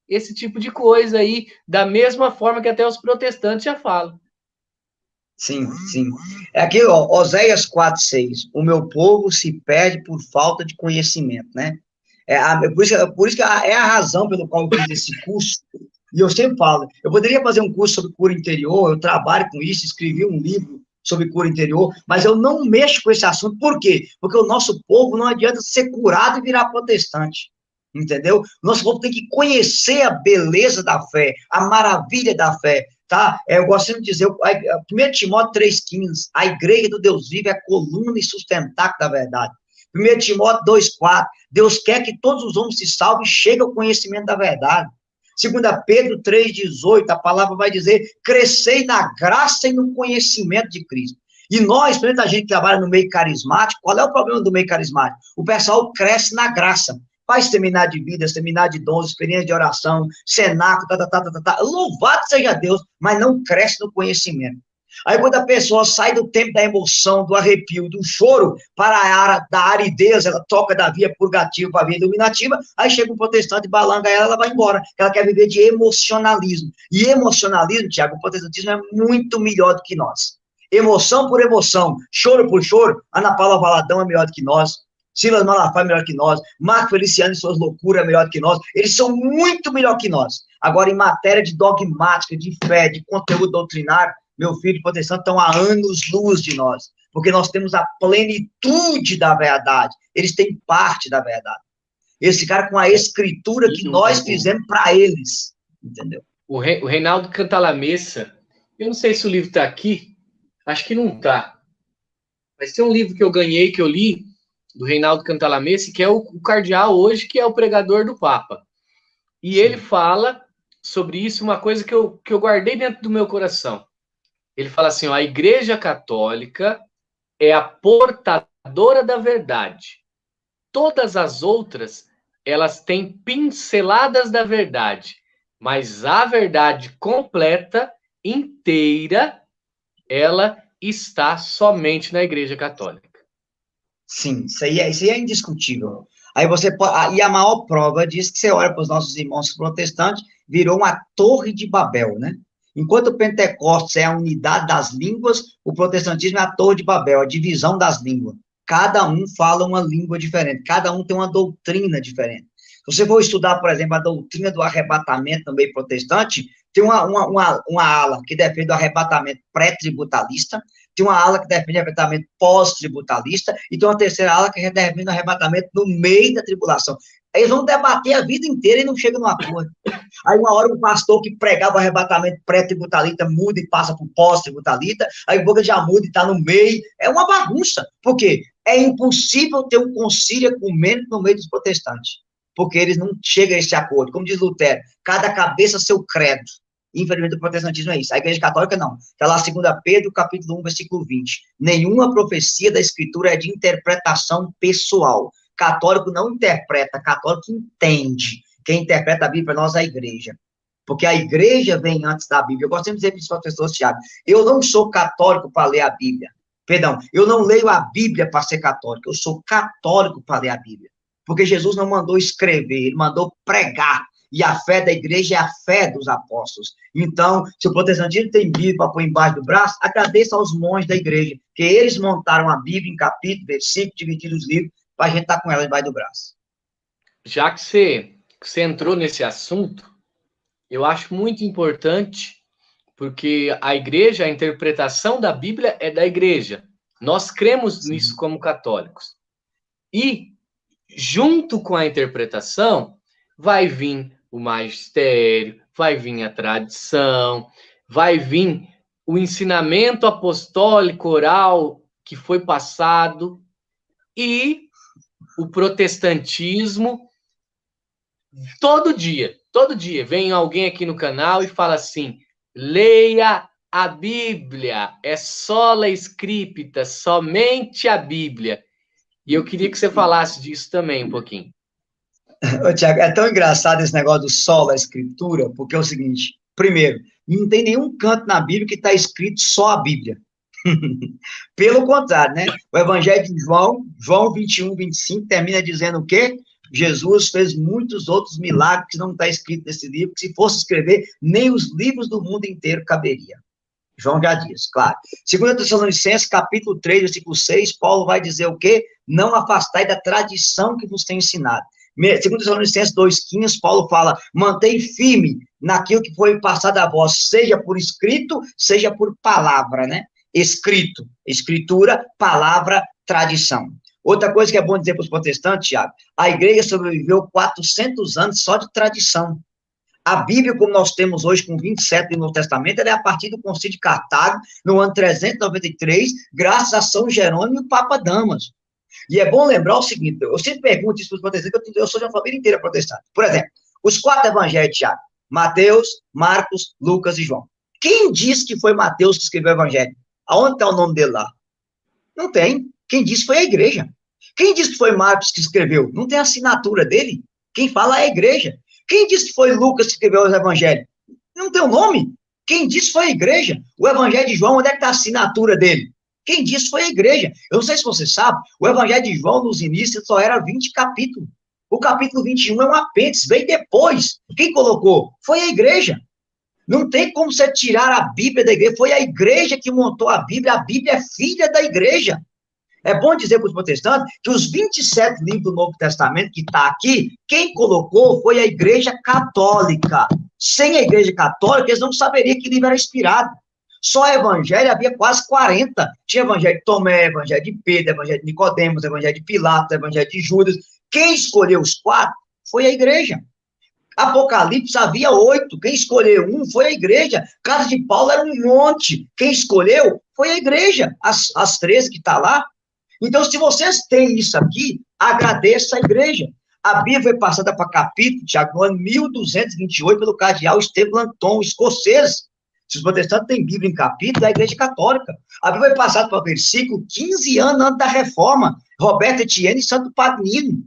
esse tipo de coisa aí, da mesma forma que até os protestantes já falam. Sim, sim. É aqui, ó, Oséias 4:6. O meu povo se perde por falta de conhecimento, né? Por isso que é a razão pelo qual eu fiz esse curso. E eu sempre falo, eu poderia fazer um curso sobre cura interior, eu trabalho com isso, escrevi um livro sobre cura interior, mas eu não mexo com esse assunto. Por quê? Porque o nosso povo não adianta ser curado e virar protestante. Entendeu? Nosso povo tem que conhecer a beleza da fé, a maravilha da fé, tá? Eu gosto sempre de dizer, 1 Timóteo 3,15, a igreja do Deus vivo é a coluna e sustentáculo da verdade. 1 Timóteo 2,4, Deus quer que todos os homens se salvem e cheguem ao conhecimento da verdade. 2 Pedro 3,18, a palavra vai dizer, crescei na graça e no conhecimento de Cristo. E nós, principalmente a gente que trabalha no meio carismático, qual é o problema do meio carismático? O pessoal cresce na graça. Faz seminário de vida, seminário de dons, experiência de oração, cenáculo, louvado seja Deus, mas não cresce no conhecimento. Aí quando a pessoa sai do tempo da emoção, do arrepio, do choro, para a área da aridez, ela toca da via purgativa para a via iluminativa, aí chega um protestante, balanga ela vai embora, ela quer viver de emocionalismo. E emocionalismo, Tiago, o protestantismo é muito melhor do que nós. Emoção por emoção, choro por choro, Ana Paula Valadão é melhor do que nós, Silas Malafaia é melhor que nós, Marco Feliciano e suas loucuras é melhor que nós, eles são muito melhor que nós. Agora, em matéria de dogmática, de fé, de conteúdo doutrinário, meu filho de proteção estão há anos-luz de nós, porque nós temos a plenitude da verdade, eles têm parte da verdade. Eles ficaram com a escritura que nós fizemos para eles, entendeu? O Reinaldo Cantalamessa, eu não sei se o livro está aqui, acho que não está, mas tem um livro que eu ganhei, que eu li, do Reinaldo Cantalamessa, que é o cardeal hoje, que é o pregador do Papa. E Sim. Ele fala sobre isso, uma coisa que eu guardei dentro do meu coração. Ele fala assim, ó, a Igreja Católica é a portadora da verdade. Todas as outras, elas têm pinceladas da verdade, mas a verdade completa, inteira, ela está somente na Igreja Católica. Sim, isso aí é indiscutível. Aí você pode, e a maior prova diz que você olha para os nossos irmãos protestantes, virou uma torre de Babel, né? Enquanto o Pentecostes é a unidade das línguas, o protestantismo é a torre de Babel, a divisão das línguas. Cada um fala uma língua diferente, cada um tem uma doutrina diferente. Se você for estudar, por exemplo, a doutrina do arrebatamento no meio protestante, tem uma ala que defende o arrebatamento pré-tributalista, tem uma ala que defende o arrebatamento pós-tributalista, e tem uma terceira ala que defende o arrebatamento no meio da tribulação. Eles vão debater a vida inteira e não chegam num acordo. Aí uma hora o pastor que pregava o arrebatamento pré-tributalita muda e passa para o pós-tributalita, aí o boca já muda e está no meio. É uma bagunça. Por quê? É impossível ter um concílio ecumênico no meio dos protestantes, porque eles não chegam a esse acordo. Como diz Lutero, cada cabeça seu credo. Infelizmente, o protestantismo é isso. A Igreja Católica, não. Está lá 2 Pedro, capítulo 1, versículo 20. Nenhuma profecia da Escritura é de interpretação pessoal. Católico não interpreta, católico entende. Quem interpreta a Bíblia para nós é a Igreja. Porque a Igreja vem antes da Bíblia. Eu gosto sempre de dizer para as pessoas, Tiago, eu não sou católico para ler a Bíblia. Perdão, eu não leio a Bíblia para ser católico. Eu sou católico para ler a Bíblia. Porque Jesus não mandou escrever, ele mandou pregar. E a fé da igreja é a fé dos apóstolos. Então, se o protestantismo tem Bíblia para pôr embaixo do braço, agradeça aos monges da igreja, que eles montaram a Bíblia em capítulo, versículo, dividiram os livros, para a gente estar com ela embaixo do braço. Já que você entrou nesse assunto, eu acho muito importante, porque a igreja, a interpretação da Bíblia é da igreja. Nós cremos nisso como católicos. E, junto com a interpretação, vai vir o magistério, vai vir a tradição, vai vir o ensinamento apostólico oral que foi passado e o protestantismo. Todo dia vem alguém aqui no canal e fala assim: leia a Bíblia, é sola scripta, somente a Bíblia. E eu queria que você falasse disso também um pouquinho. Ô, Tiago, é tão engraçado esse negócio do sola escritura, porque é o seguinte, primeiro, não tem nenhum canto na Bíblia que está escrito só a Bíblia. Pelo contrário, né? O Evangelho de João 21, 25, termina dizendo o quê? Jesus fez muitos outros milagres que não está escrito nesse livro, que se fosse escrever, nem os livros do mundo inteiro caberia. João já diz, claro. 2 Tessalonicenses, capítulo 3, versículo 6, Paulo vai dizer o quê? Não afastai da tradição que vos tem ensinado. 2 Tessalonicenses 2,15, Paulo fala, mantém firme naquilo que foi passado a vós, seja por escrito, seja por palavra, né? Escrito, escritura, palavra, tradição. Outra coisa que é bom dizer para os protestantes, Tiago, a igreja sobreviveu 400 anos só de tradição. A Bíblia, como nós temos hoje, com 27 do Novo Testamento, ela é a partir do Concílio de Cartago, no ano 393, graças a São Jerônimo e o Papa Damaso. E é bom lembrar o seguinte, eu sempre pergunto isso para os protestantes, que eu sou de uma família inteira protestante. Por exemplo, os 4 evangelhos, Tiago, Mateus, Marcos, Lucas e João. Quem diz que foi Mateus que escreveu o evangelho? Aonde está o nome dele lá? Não tem. Quem disse foi a igreja. Quem disse que foi Marcos que escreveu? Não tem assinatura dele. Quem fala é a igreja. Quem disse que foi Lucas que escreveu os evangelhos? Não tem o nome. Quem disse foi a igreja. O evangelho de João, onde é que está a assinatura dele? Quem disse foi a igreja. Eu não sei se você sabe, o evangelho de João, nos inícios, só era 20 capítulos. O capítulo 21 é um apêndice, veio depois. Quem colocou? Foi a igreja. Não tem como você tirar a Bíblia da igreja. Foi a igreja que montou a Bíblia é filha da igreja. É bom dizer para os protestantes que os 27 livros do Novo Testamento que está aqui, quem colocou foi a Igreja Católica. Sem a Igreja Católica, eles não saberiam que livro era inspirado. Só evangelho havia quase 40. Tinha evangelho de Tomé, evangelho de Pedro, evangelho de Nicodemos, evangelho de Pilatos, evangelho de Judas. Quem escolheu os 4 foi a igreja. Apocalipse havia 8. Quem escolheu um foi a igreja. Casa de Paulo era um monte. Quem escolheu foi a igreja. As 13 que está lá. Então, se vocês têm isso aqui, agradeça a igreja. A Bíblia foi passada para capítulo, Tiago, no ano 1228, pelo cardeal Estevão Lanton, escocês. Se os protestantes têm Bíblia em capítulo, é a igreja católica. A Bíblia foi passada para versículo 15 anos antes da reforma. Roberto Etienne e Santo Pagnino.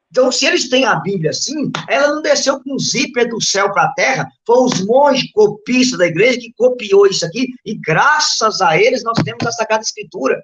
Então, se eles têm a Bíblia assim, ela não desceu com um zíper do céu para a terra, foram os monges copistas da igreja que copiou isso aqui, e graças a eles nós temos a Sagrada Escritura.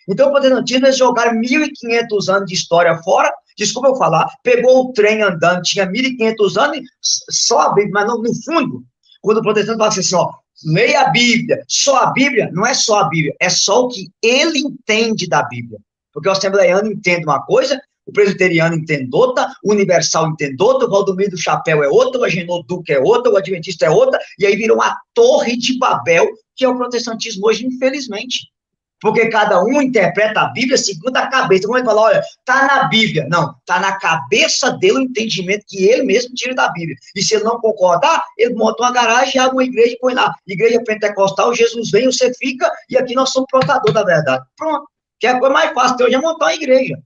Então, o protestantismo, eles jogaram 1.500 anos de história fora, desculpa eu falar, pegou o trem andando, tinha 1.500 anos, só a Bíblia, mas no fundo, quando o protestante fala assim, ó, leia a Bíblia, só a Bíblia, não é só a Bíblia, é só o que ele entende da Bíblia. Porque o assembleiano entende uma coisa, o presbiteriano entende outra, o universal entende outra, o Valdomiro do Chapéu é outra, o Agenor Duque é outra, o adventista é outra, e aí virou uma torre de Babel, que é o protestantismo hoje, infelizmente. Porque cada um interpreta a Bíblia segundo a cabeça. Como ele fala, olha, está na Bíblia. Não, está na cabeça dele o entendimento que ele mesmo tira da Bíblia. E se ele não concordar, ele monta uma garagem, abre uma igreja e põe lá. Igreja Pentecostal, Jesus vem, você fica, e aqui nós somos portador da verdade. Pronto. Que é a coisa mais fácil de hoje é montar uma igreja.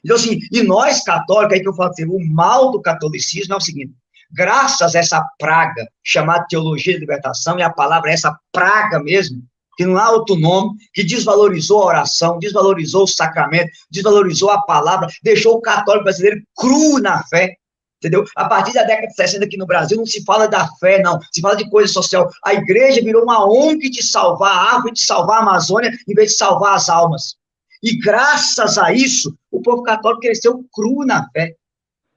Então, assim, e nós católicos, aí que eu falo assim, o mal do catolicismo é o seguinte, graças a essa praga chamada teologia de libertação, e a palavra é essa praga mesmo, que não há outro nome, que desvalorizou a oração, desvalorizou o sacramento, desvalorizou a palavra, deixou o católico brasileiro cru na fé, entendeu? A partir da década de 60 aqui no Brasil, não se fala da fé, não, se fala de coisa social. A igreja virou uma ONG de salvar a árvore, de salvar a Amazônia, em vez de salvar as almas. E graças a isso, o povo católico cresceu cru na fé.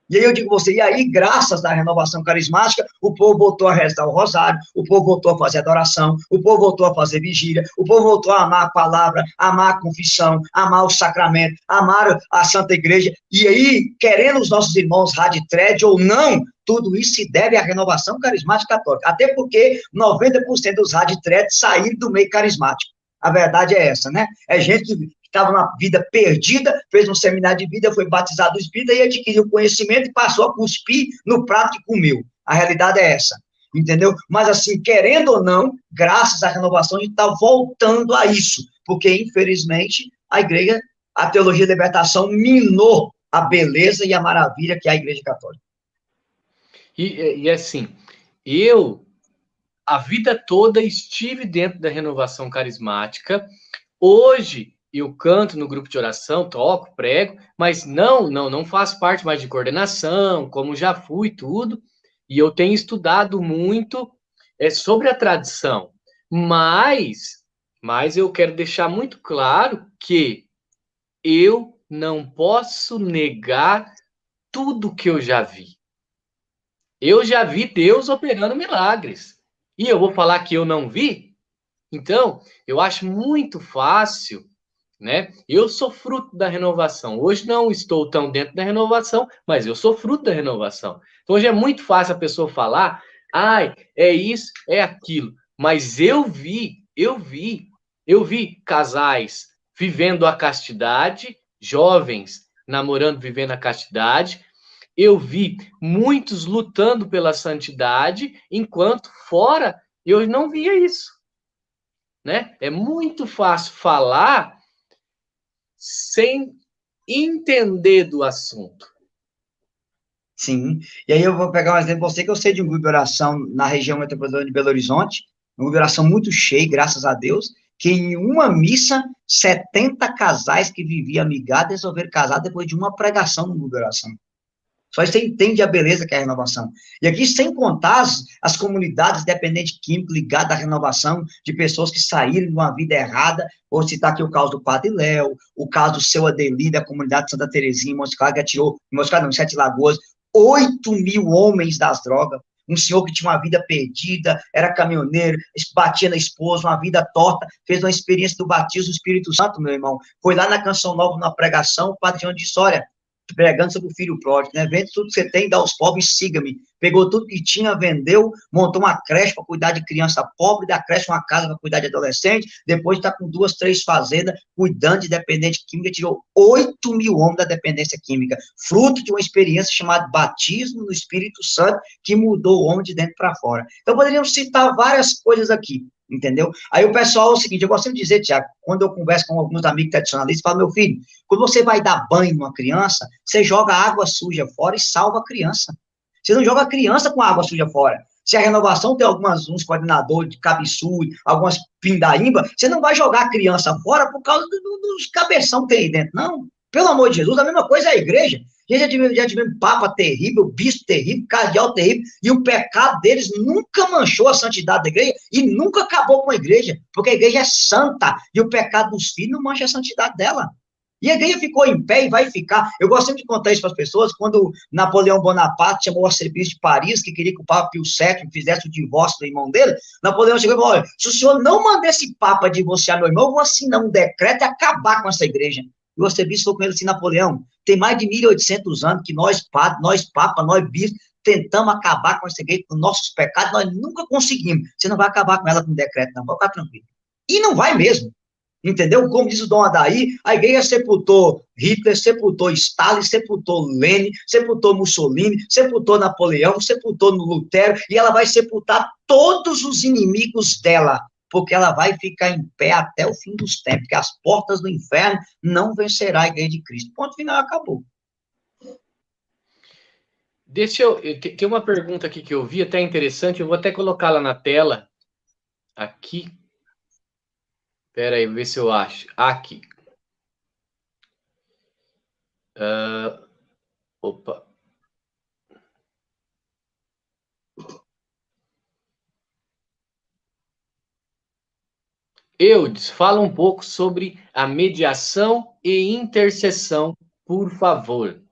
E aí eu digo você, e aí, graças à renovação carismática, o povo voltou a rezar o rosário, o povo voltou a fazer adoração, o povo voltou a fazer vigília, o povo voltou a amar a palavra, amar a confissão, amar o sacramento, amar a Santa Igreja. E aí, querendo os nossos irmãos radicred ou não, tudo isso se deve à renovação carismática católica. Até porque 90% dos radicred saíram do meio carismático. A verdade é essa, né? É gente que estava na vida perdida, fez um seminário de vida, foi batizado no Espírito e adquiriu conhecimento e passou a cuspir no prato que comeu. A realidade é essa, entendeu? Mas assim, querendo ou não, graças à renovação, a gente está voltando a isso, porque infelizmente a igreja, a teologia da libertação minou a beleza e a maravilha que é a igreja católica. E assim, eu a vida toda estive dentro da renovação carismática. Hoje eu canto no grupo de oração, toco, prego, mas não faço parte mais de coordenação, como já fui tudo. E eu tenho estudado muito sobre a tradição. Mas eu quero deixar muito claro que eu não posso negar tudo que eu já vi. Eu já vi Deus operando milagres. E eu vou falar que eu não vi? Então, eu acho muito fácil, né? Eu sou fruto da renovação. Hoje não estou tão dentro da renovação, mas eu sou fruto da renovação. Então, hoje é muito fácil a pessoa falar, ai, é isso, é aquilo. Mas eu vi casais vivendo a castidade, jovens namorando, vivendo a castidade. Eu vi muitos lutando pela santidade, enquanto fora eu não via isso, né? É muito fácil falar sem entender do assunto. Sim, e aí eu vou pegar um exemplo, você que eu sei de um grupo de oração na região metropolitana de Belo Horizonte, um grupo de oração muito cheio, graças a Deus, que em uma missa, 70 casais que viviam amigados resolveram casar depois de uma pregação no grupo de oração. Só você entende a beleza que é a renovação. E aqui, sem contar as comunidades dependentes químicos ligadas à renovação, de pessoas que saíram de uma vida errada. Vou citar aqui o caso do Padre Léo, o caso do seu Adeli, da comunidade de Santa Terezinha, em Montes Claros, que atirou, em Montes Claros não, em Sete Lagoas, 8.000 homens das drogas. Um senhor que tinha uma vida perdida, era caminhoneiro, batia na esposa, uma vida torta, fez uma experiência do batismo do Espírito Santo, meu irmão. Foi lá na Canção Nova, numa pregação, o Padre João disse, olha, pregando sobre o filho pródigo, né? Vende tudo que você tem, dá aos pobres, siga-me. Pegou tudo que tinha, vendeu, montou uma creche para cuidar de criança pobre, da creche uma casa para cuidar de adolescente, depois está com 2, 3 fazendas, cuidando de dependente química, tirou 8.000 homens da dependência química, fruto de uma experiência chamada batismo no Espírito Santo, que mudou o homem de dentro para fora. Então, poderíamos citar várias coisas aqui, entendeu? Aí o pessoal é o seguinte, eu gosto de dizer, Tiago, quando eu converso com alguns amigos tradicionalistas, eu falo, meu filho, quando você vai dar banho numa criança, você joga água suja fora e salva a criança. Você não joga a criança com água suja fora. Se a renovação tem uns coordenadores de cabeçudo, algumas pindaíba, você não vai jogar a criança fora por causa dos cabeção que tem aí dentro, não. Pelo amor de Jesus, a mesma coisa é a igreja. Já tivemos papa terrível, bispo terrível, cardeal terrível, e o pecado deles nunca manchou a santidade da igreja e nunca acabou com a igreja, porque a igreja é santa, e o pecado dos filhos não mancha a santidade dela. E a igreja ficou em pé e vai ficar. Eu gosto sempre de contar isso para as pessoas, quando Napoleão Bonaparte chamou o arcebispo de Paris, que queria que o Papa Pio VII fizesse o divórcio do irmão dele, Napoleão chegou e falou, olha, se o senhor não mandar esse Papa divorciar meu irmão, eu vou assinar um decreto e acabar com essa igreja. E o arcebispo falou com ele assim, Napoleão, tem mais de 1.800 anos que nós padres, nós papas, nós bispos, tentamos acabar com essa igreja, com nossos pecados, nós nunca conseguimos. Você não vai acabar com ela com decreto, não, pode ficar tranquilo. E não vai mesmo. Entendeu? Como diz o Dom Adair, a igreja sepultou Hitler, sepultou Stalin, sepultou Lenin, sepultou Mussolini, sepultou Napoleão, sepultou Lutero, e ela vai sepultar todos os inimigos dela, porque ela vai ficar em pé até o fim dos tempos, porque as portas do inferno não vencerá a igreja de Cristo. Ponto final, acabou. Tem uma pergunta aqui que eu vi, até interessante, eu vou até colocá-la na tela, aqui. Espera aí, vou ver se eu acho. Aqui. Opa. Eudes, fala um pouco sobre a mediação e intercessão, por favor.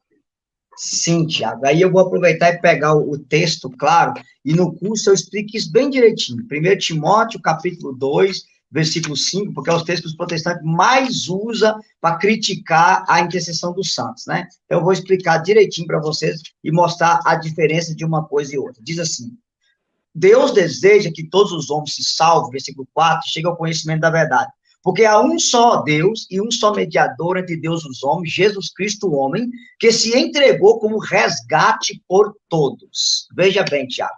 Sim, Tiago. Aí eu vou aproveitar e pegar o texto, claro, e no curso eu explico isso bem direitinho. 1 Timóteo, capítulo 2, versículo 5, porque é os textos que os protestantes mais usam para criticar a intercessão dos santos, né? Então, eu vou explicar direitinho para vocês e mostrar a diferença de uma coisa e outra. Diz assim: Deus deseja que todos os homens se salvem, versículo 4, cheguem ao conhecimento da verdade. Porque há um só Deus e um só mediador entre Deus e os homens, Jesus Cristo, o homem, que se entregou como resgate por todos. Veja bem, Tiago.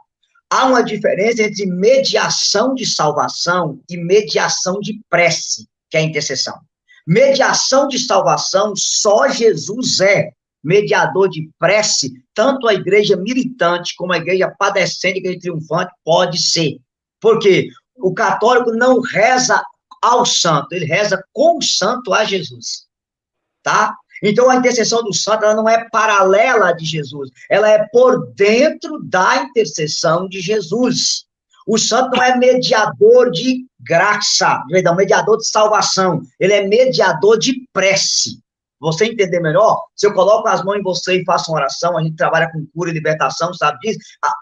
Há uma diferença entre mediação de salvação e mediação de prece, que é a intercessão. Mediação de salvação, só Jesus é mediador de prece, tanto a igreja militante como a igreja padecente, a igreja triunfante, pode ser. Porque o católico não reza ao santo, ele reza com o santo a Jesus, tá? Então, a intercessão do santo, ela não é paralela de Jesus, ela é por dentro da intercessão de Jesus. O santo não é mediador de graça, não, mediador de salvação, ele é mediador de prece. Você entender melhor, se eu coloco as mãos em você e faço uma oração, a gente trabalha com cura e libertação, sabe disso?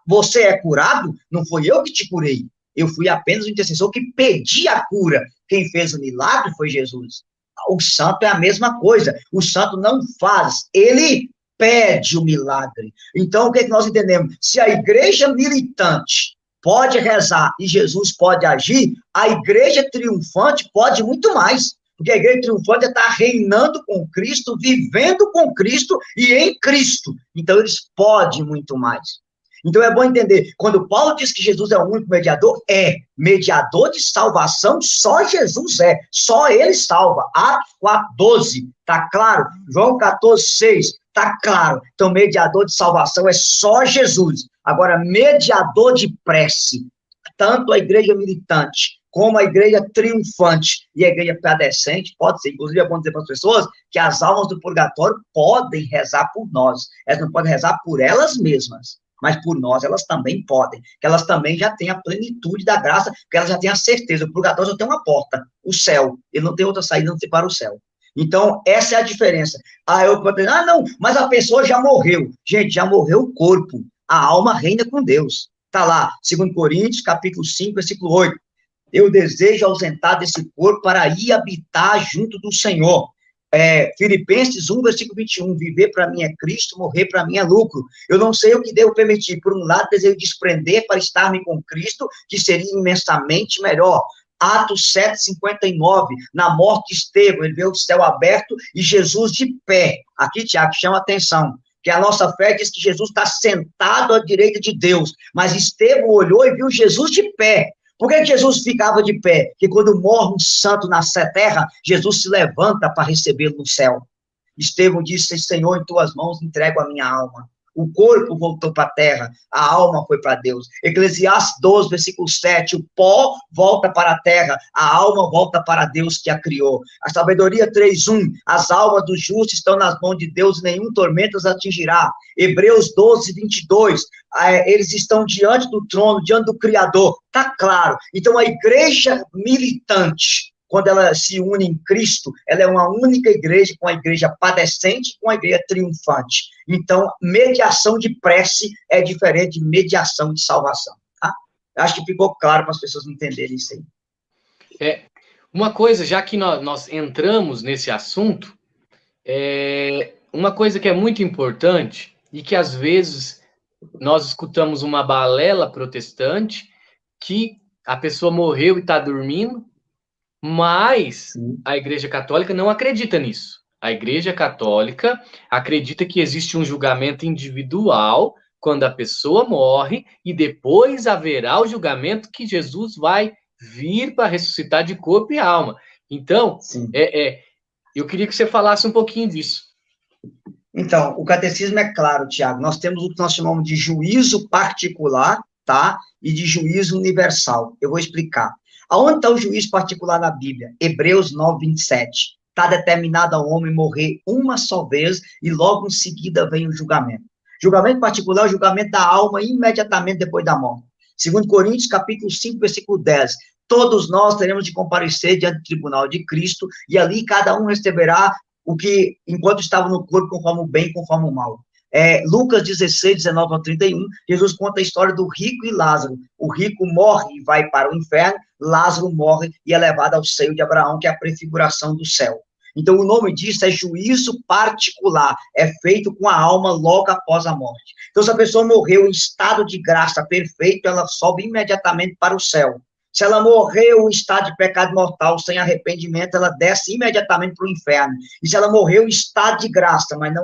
Você é curado? Não foi eu que te curei. Eu fui apenas o intercessor que pedi a cura. Quem fez o milagre foi Jesus. O santo é a mesma coisa. O santo não faz, ele pede o milagre. Então, o que é que nós entendemos? Se a igreja militante pode rezar e Jesus pode agir, a igreja triunfante pode muito mais. Porque a igreja triunfante está reinando com Cristo, vivendo com Cristo e em Cristo. Então, eles podem muito mais. Então, é bom entender, quando Paulo diz que Jesus é o único mediador, é mediador de salvação, só Jesus é, só ele salva. Atos 4:12, tá claro? João 14:6, tá claro. Então, mediador de salvação é só Jesus. Agora, mediador de prece, tanto a igreja militante, como a igreja triunfante e a igreja padecente, pode ser. Inclusive, é bom dizer para as pessoas que as almas do purgatório podem rezar por nós. Elas não podem rezar por elas mesmas, mas por nós elas também podem. Que elas também já têm a plenitude da graça, porque elas já têm a certeza. O purgatório só tem uma porta, o céu. Ele não tem outra saída, não tem para o céu. Então, essa é a diferença. Não, mas a pessoa já morreu. Gente, já morreu o corpo. A alma reina com Deus. Está lá, 2 Coríntios, capítulo 5, versículo 8. Eu desejo ausentar desse corpo para ir habitar junto do Senhor. Filipenses 1, versículo 21, viver para mim é Cristo, morrer para mim é lucro. Eu não sei o que devo permitir. Por um lado, desejo desprender para estar-me com Cristo, que seria imensamente melhor. Atos 7:59, na morte de Estevão, ele vê o céu aberto e Jesus de pé. Aqui, Tiago, chama atenção, que a nossa fé diz que Jesus está sentado à direita de Deus, mas Estevão olhou e viu Jesus de pé. Por que Jesus ficava de pé? Porque quando morre um santo na terra, Jesus se levanta para recebê-lo no céu. Estevão disse: Senhor, em tuas mãos entrego a minha alma. O corpo voltou para a terra, a alma foi para Deus. Eclesiastes 12, versículo 7, o pó volta para a terra, a alma volta para Deus que a criou. A sabedoria 3:1, as almas dos justos estão nas mãos de Deus e nenhum tormento os atingirá. Hebreus 12:22, eles estão diante do trono, diante do Criador. Está claro. Então, a igreja militante, quando ela se une em Cristo, ela é uma única igreja, com a igreja padecente e com a igreja triunfante. Então, mediação de prece é diferente de mediação de salvação. Tá? Acho que ficou claro para as pessoas entenderem isso aí. Uma coisa, já que nós entramos nesse assunto, uma coisa que é muito importante e que às vezes nós escutamos uma balela protestante que a pessoa morreu e está dormindo, Mas Sim. a Igreja Católica não acredita nisso. A Igreja Católica acredita que existe um julgamento individual quando a pessoa morre e depois haverá o julgamento que Jesus vai vir para ressuscitar de corpo e alma. Então, Sim. eu queria que você falasse um pouquinho disso. Então, o catecismo é claro, Tiago. Nós temos o que nós chamamos de juízo particular, tá? E de juízo universal. Eu vou explicar. Aonde está o juízo particular na Bíblia? Hebreus 9, 27. Está determinado ao homem morrer uma só vez e logo em seguida vem o julgamento. Julgamento particular é o julgamento da alma imediatamente depois da morte. Segundo Coríntios, capítulo 5, versículo 10. Todos nós teremos de comparecer diante do tribunal de Cristo e ali cada um receberá o que, enquanto estava no corpo, conforme o bem, conforme o mal. Lucas 16, 19 ao 31, Jesus conta a história do rico e Lázaro. O rico morre e vai para o inferno, Lázaro morre e é levado ao seio de Abraão, que é a prefiguração do céu. Então, o nome disso é juízo particular, é feito com a alma logo após a morte. Então, se a pessoa morreu em estado de graça perfeito, ela sobe imediatamente para o céu. Se ela morreu em estado de pecado mortal, sem arrependimento, ela desce imediatamente para o inferno. E se ela morreu em estado de graça, mas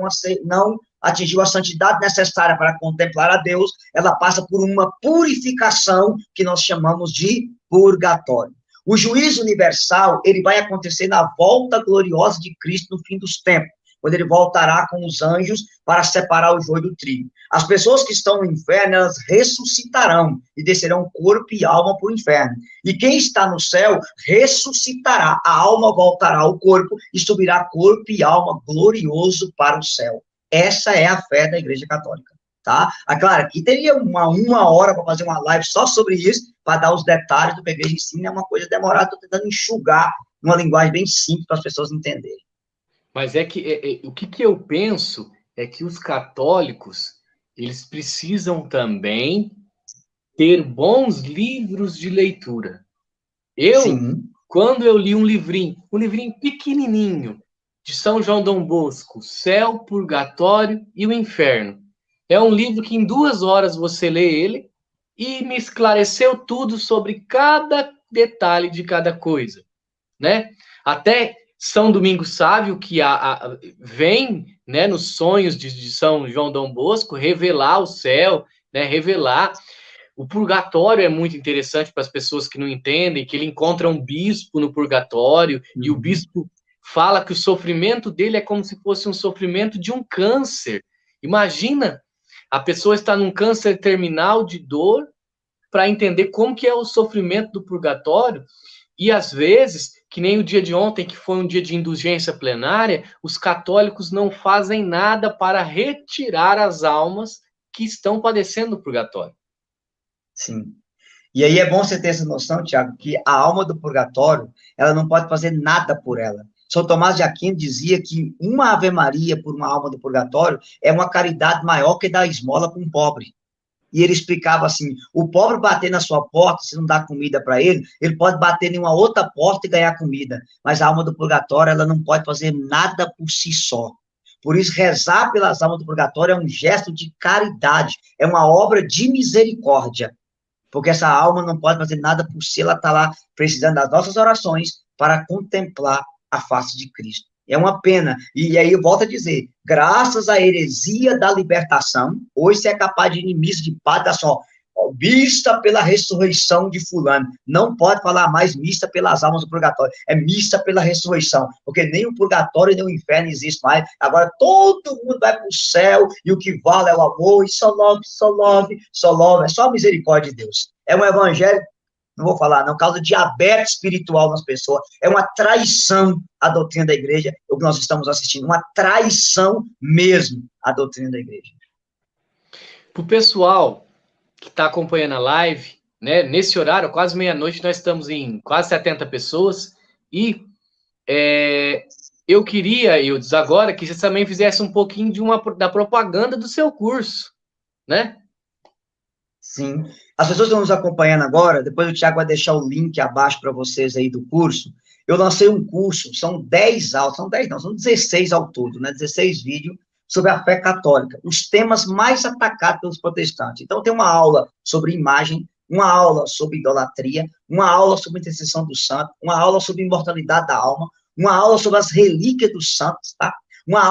não atingiu a santidade necessária para contemplar a Deus, ela passa por uma purificação que nós chamamos de purgatório. O juízo universal, ele vai acontecer na volta gloriosa de Cristo no fim dos tempos, quando ele voltará com os anjos para separar o joio do trigo. As pessoas que estão no inferno, elas ressuscitarão e descerão corpo e alma para o inferno. E quem está no céu ressuscitará, a alma voltará ao corpo e subirá corpo e alma glorioso para o céu. Essa é a fé da Igreja Católica, tá? Claro, aqui teria uma hora para fazer uma live só sobre isso, para dar os detalhes do que a Igreja ensina, é uma coisa demorada, estou tentando enxugar numa linguagem bem simples para as pessoas entenderem. Mas o que eu penso é que os católicos, eles precisam também ter bons livros de leitura. Sim. Quando eu li um livrinho pequenininho, de São João Dom Bosco, Céu, Purgatório e o Inferno. É um livro que em 2 horas você lê ele e me esclareceu tudo sobre cada detalhe de cada coisa, né? Até São Domingos Sávio, que vem, né, nos sonhos de São João Dom Bosco, revelar o céu, né, revelar. O purgatório é muito interessante para as pessoas que não entendem, que ele encontra um bispo no purgatório, e o bispo fala que o sofrimento dele é como se fosse um sofrimento de um câncer. Imagina, a pessoa está num câncer terminal de dor para entender como que é o sofrimento do purgatório, e às vezes, que nem o dia de ontem, que foi um dia de indulgência plenária, os católicos não fazem nada para retirar as almas que estão padecendo do purgatório. Sim. E aí é bom você ter essa noção, Tiago, que a alma do purgatório, ela não pode fazer nada por ela. São Tomás de Aquino dizia que uma Ave Maria por uma alma do purgatório é uma caridade maior que dar esmola para um pobre. E ele explicava assim, o pobre bater na sua porta, se não dá comida para ele, ele pode bater em uma outra porta e ganhar comida, mas a alma do purgatório, ela não pode fazer nada por si só. Por isso, rezar pelas almas do purgatório é um gesto de caridade, é uma obra de misericórdia, porque essa alma não pode fazer nada por si, ela está lá precisando das nossas orações para contemplar a face de Cristo. É uma pena. E aí eu volto a dizer, graças à heresia da libertação, hoje você é capaz de ir em missa de padre, tá só, missa pela ressurreição de fulano. Não pode falar mais missa pelas almas do purgatório, é missa pela ressurreição, porque nem o purgatório nem o inferno existe mais. Agora todo mundo vai para o céu e o que vale é o amor, e só love, só love, só love, é só a misericórdia de Deus. É um evangelho, não vou falar, não, causa diabetes espiritual nas pessoas, é uma traição à doutrina da igreja, o que nós estamos assistindo, uma traição mesmo à doutrina da igreja. Para o pessoal que está acompanhando a live, né, nesse horário, quase meia-noite, nós estamos em quase 70 pessoas, e eu queria, Eudes, agora que você também fizesse um pouquinho da propaganda do seu curso, né? Sim. As pessoas que estão nos acompanhando agora, depois o Tiago vai deixar o link abaixo para vocês aí do curso. Eu lancei um curso, são 10 aulas, são 10 não, são 16 ao todo, né? 16 vídeos sobre a fé católica, os temas mais atacados pelos protestantes. Então, tem uma aula sobre imagem, uma aula sobre idolatria, uma aula sobre intercessão do santo, uma aula sobre imortalidade da alma, uma aula sobre as relíquias dos santos, tá? Uma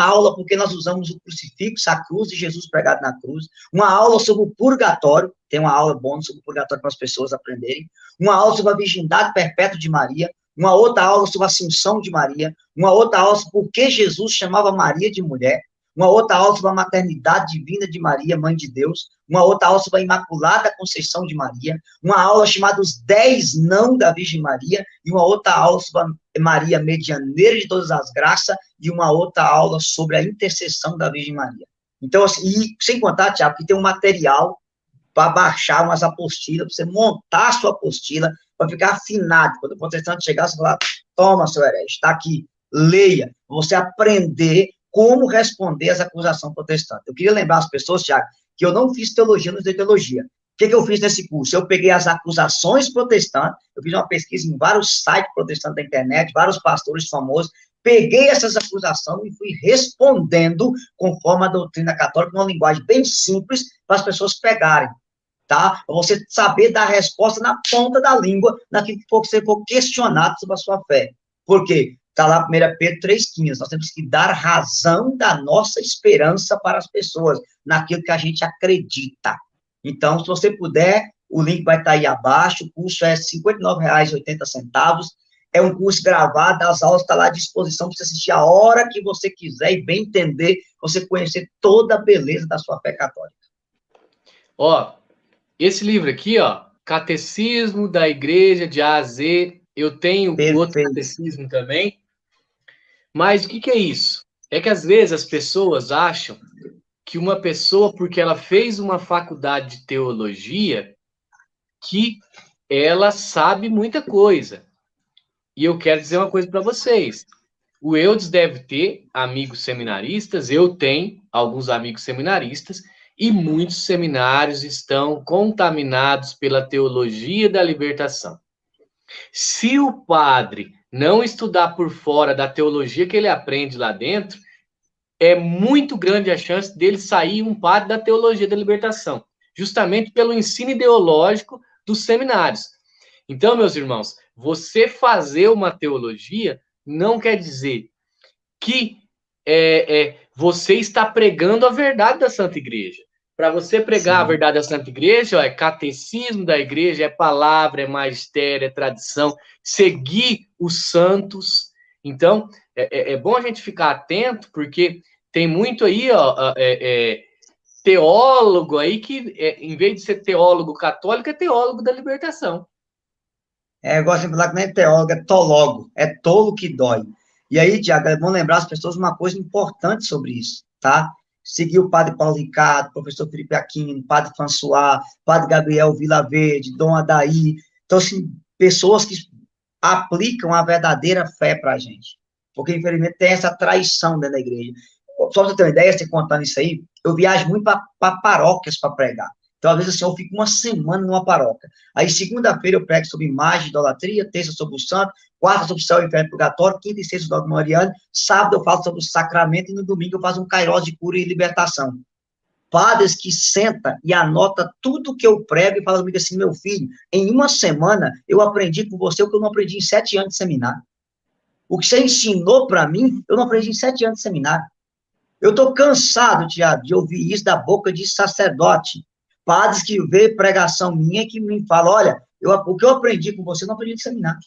aula porque nós usamos o crucifixo, a cruz de Jesus pregado na cruz, uma aula sobre o purgatório, tem uma aula bônus sobre o purgatório para as pessoas aprenderem, uma aula sobre a virgindade perpétua de Maria, uma outra aula sobre a Assunção de Maria, uma outra aula sobre por que Jesus chamava Maria de mulher, uma outra aula sobre a maternidade divina de Maria, Mãe de Deus, uma outra aula sobre a Imaculada Conceição de Maria, uma aula chamada Os 10 Não da Virgem Maria, e uma outra aula sobre a Maria Medianeira de Todas as Graças, e uma outra aula sobre a intercessão da Virgem Maria. Então, assim, e sem contar, Tiago, que tem um material para baixar umas apostilas, para você montar a sua apostila, para ficar afinado. Quando o protestante chegar, você falar, toma, seu herege, está aqui, leia, você aprender como responder às acusações protestantes. Eu queria lembrar as pessoas, Tiago, que eu não fiz teologia, não estudei teologia. O que eu fiz nesse curso? Eu peguei as acusações protestantes, eu fiz uma pesquisa em vários sites protestantes da internet, vários pastores famosos, peguei essas acusações e fui respondendo conforme a doutrina católica, numa linguagem bem simples, para as pessoas pegarem, tá? Para você saber dar a resposta na ponta da língua, naquilo que você for questionado sobre a sua fé. Por quê? Está lá 1 Pedro 3,15, nós temos que dar razão da nossa esperança para as pessoas, naquilo que a gente acredita. Então, se você puder, o link vai estar aí abaixo, o curso é R$ 59,80, é um curso gravado, as aulas estão lá à disposição para você assistir a hora que você quiser e bem entender, você conhecer toda a beleza da sua fé católica. Ó, esse livro aqui, ó, Catecismo da Igreja de A a Z, eu tenho outro catecismo também. Mas o que é isso? É que às vezes as pessoas acham que uma pessoa, porque ela fez uma faculdade de teologia, que ela sabe muita coisa. E eu quero dizer uma coisa para vocês. O Eudes deve ter amigos seminaristas, eu tenho alguns amigos seminaristas, e muitos seminários estão contaminados pela teologia da libertação. Se o padre não estudar por fora da teologia que ele aprende lá dentro, é muito grande a chance dele sair um padre da teologia da libertação, justamente pelo ensino ideológico dos seminários. Então, meus irmãos, você fazer uma teologia não quer dizer que você está pregando a verdade da Santa Igreja. Para você pregar Sim. a verdade da Santa Igreja, ó, é catecismo da igreja, é palavra, é magistério, é tradição, seguir os santos. Então, é bom a gente ficar atento, porque tem muito aí, ó, teólogo aí que, em vez de ser teólogo católico, é teólogo da libertação. Eu gosto de falar que não é teólogo, é tologo, é tolo que dói. E aí, Tiago, é bom lembrar as pessoas uma coisa importante sobre isso, tá? Seguir o padre Paulo Ricardo, professor Felipe Aquino, padre François, padre Gabriel Vilaverde, Dom Adaí. Então, assim, pessoas que aplicam a verdadeira fé para a gente. Porque, infelizmente, tem essa traição dentro da igreja. Só para você ter uma ideia, você contando isso aí, eu viajo muito para paróquias para pregar. Então, às vezes, assim, eu fico uma semana numa paróquia. Aí, segunda-feira, eu prego sobre imagem, idolatria, terça sobre o santo, quarta sobre o céu, inferno e purgatório, quinta e sexta sobre o dogma mariano, sábado eu falo sobre o sacramento e no domingo eu faço um kairós de cura e libertação. Padres que senta e anota tudo que eu prego e fala comigo assim, meu filho, em uma semana eu aprendi com você o que eu não aprendi em 7 anos de seminário. O que você ensinou para mim, eu não aprendi em 7 anos de seminário. Eu estou cansado, Tiago, de ouvir isso da boca de sacerdote. Padres que vê pregação minha que me falam, olha, o que eu aprendi com você, eu não aprendi de seminário.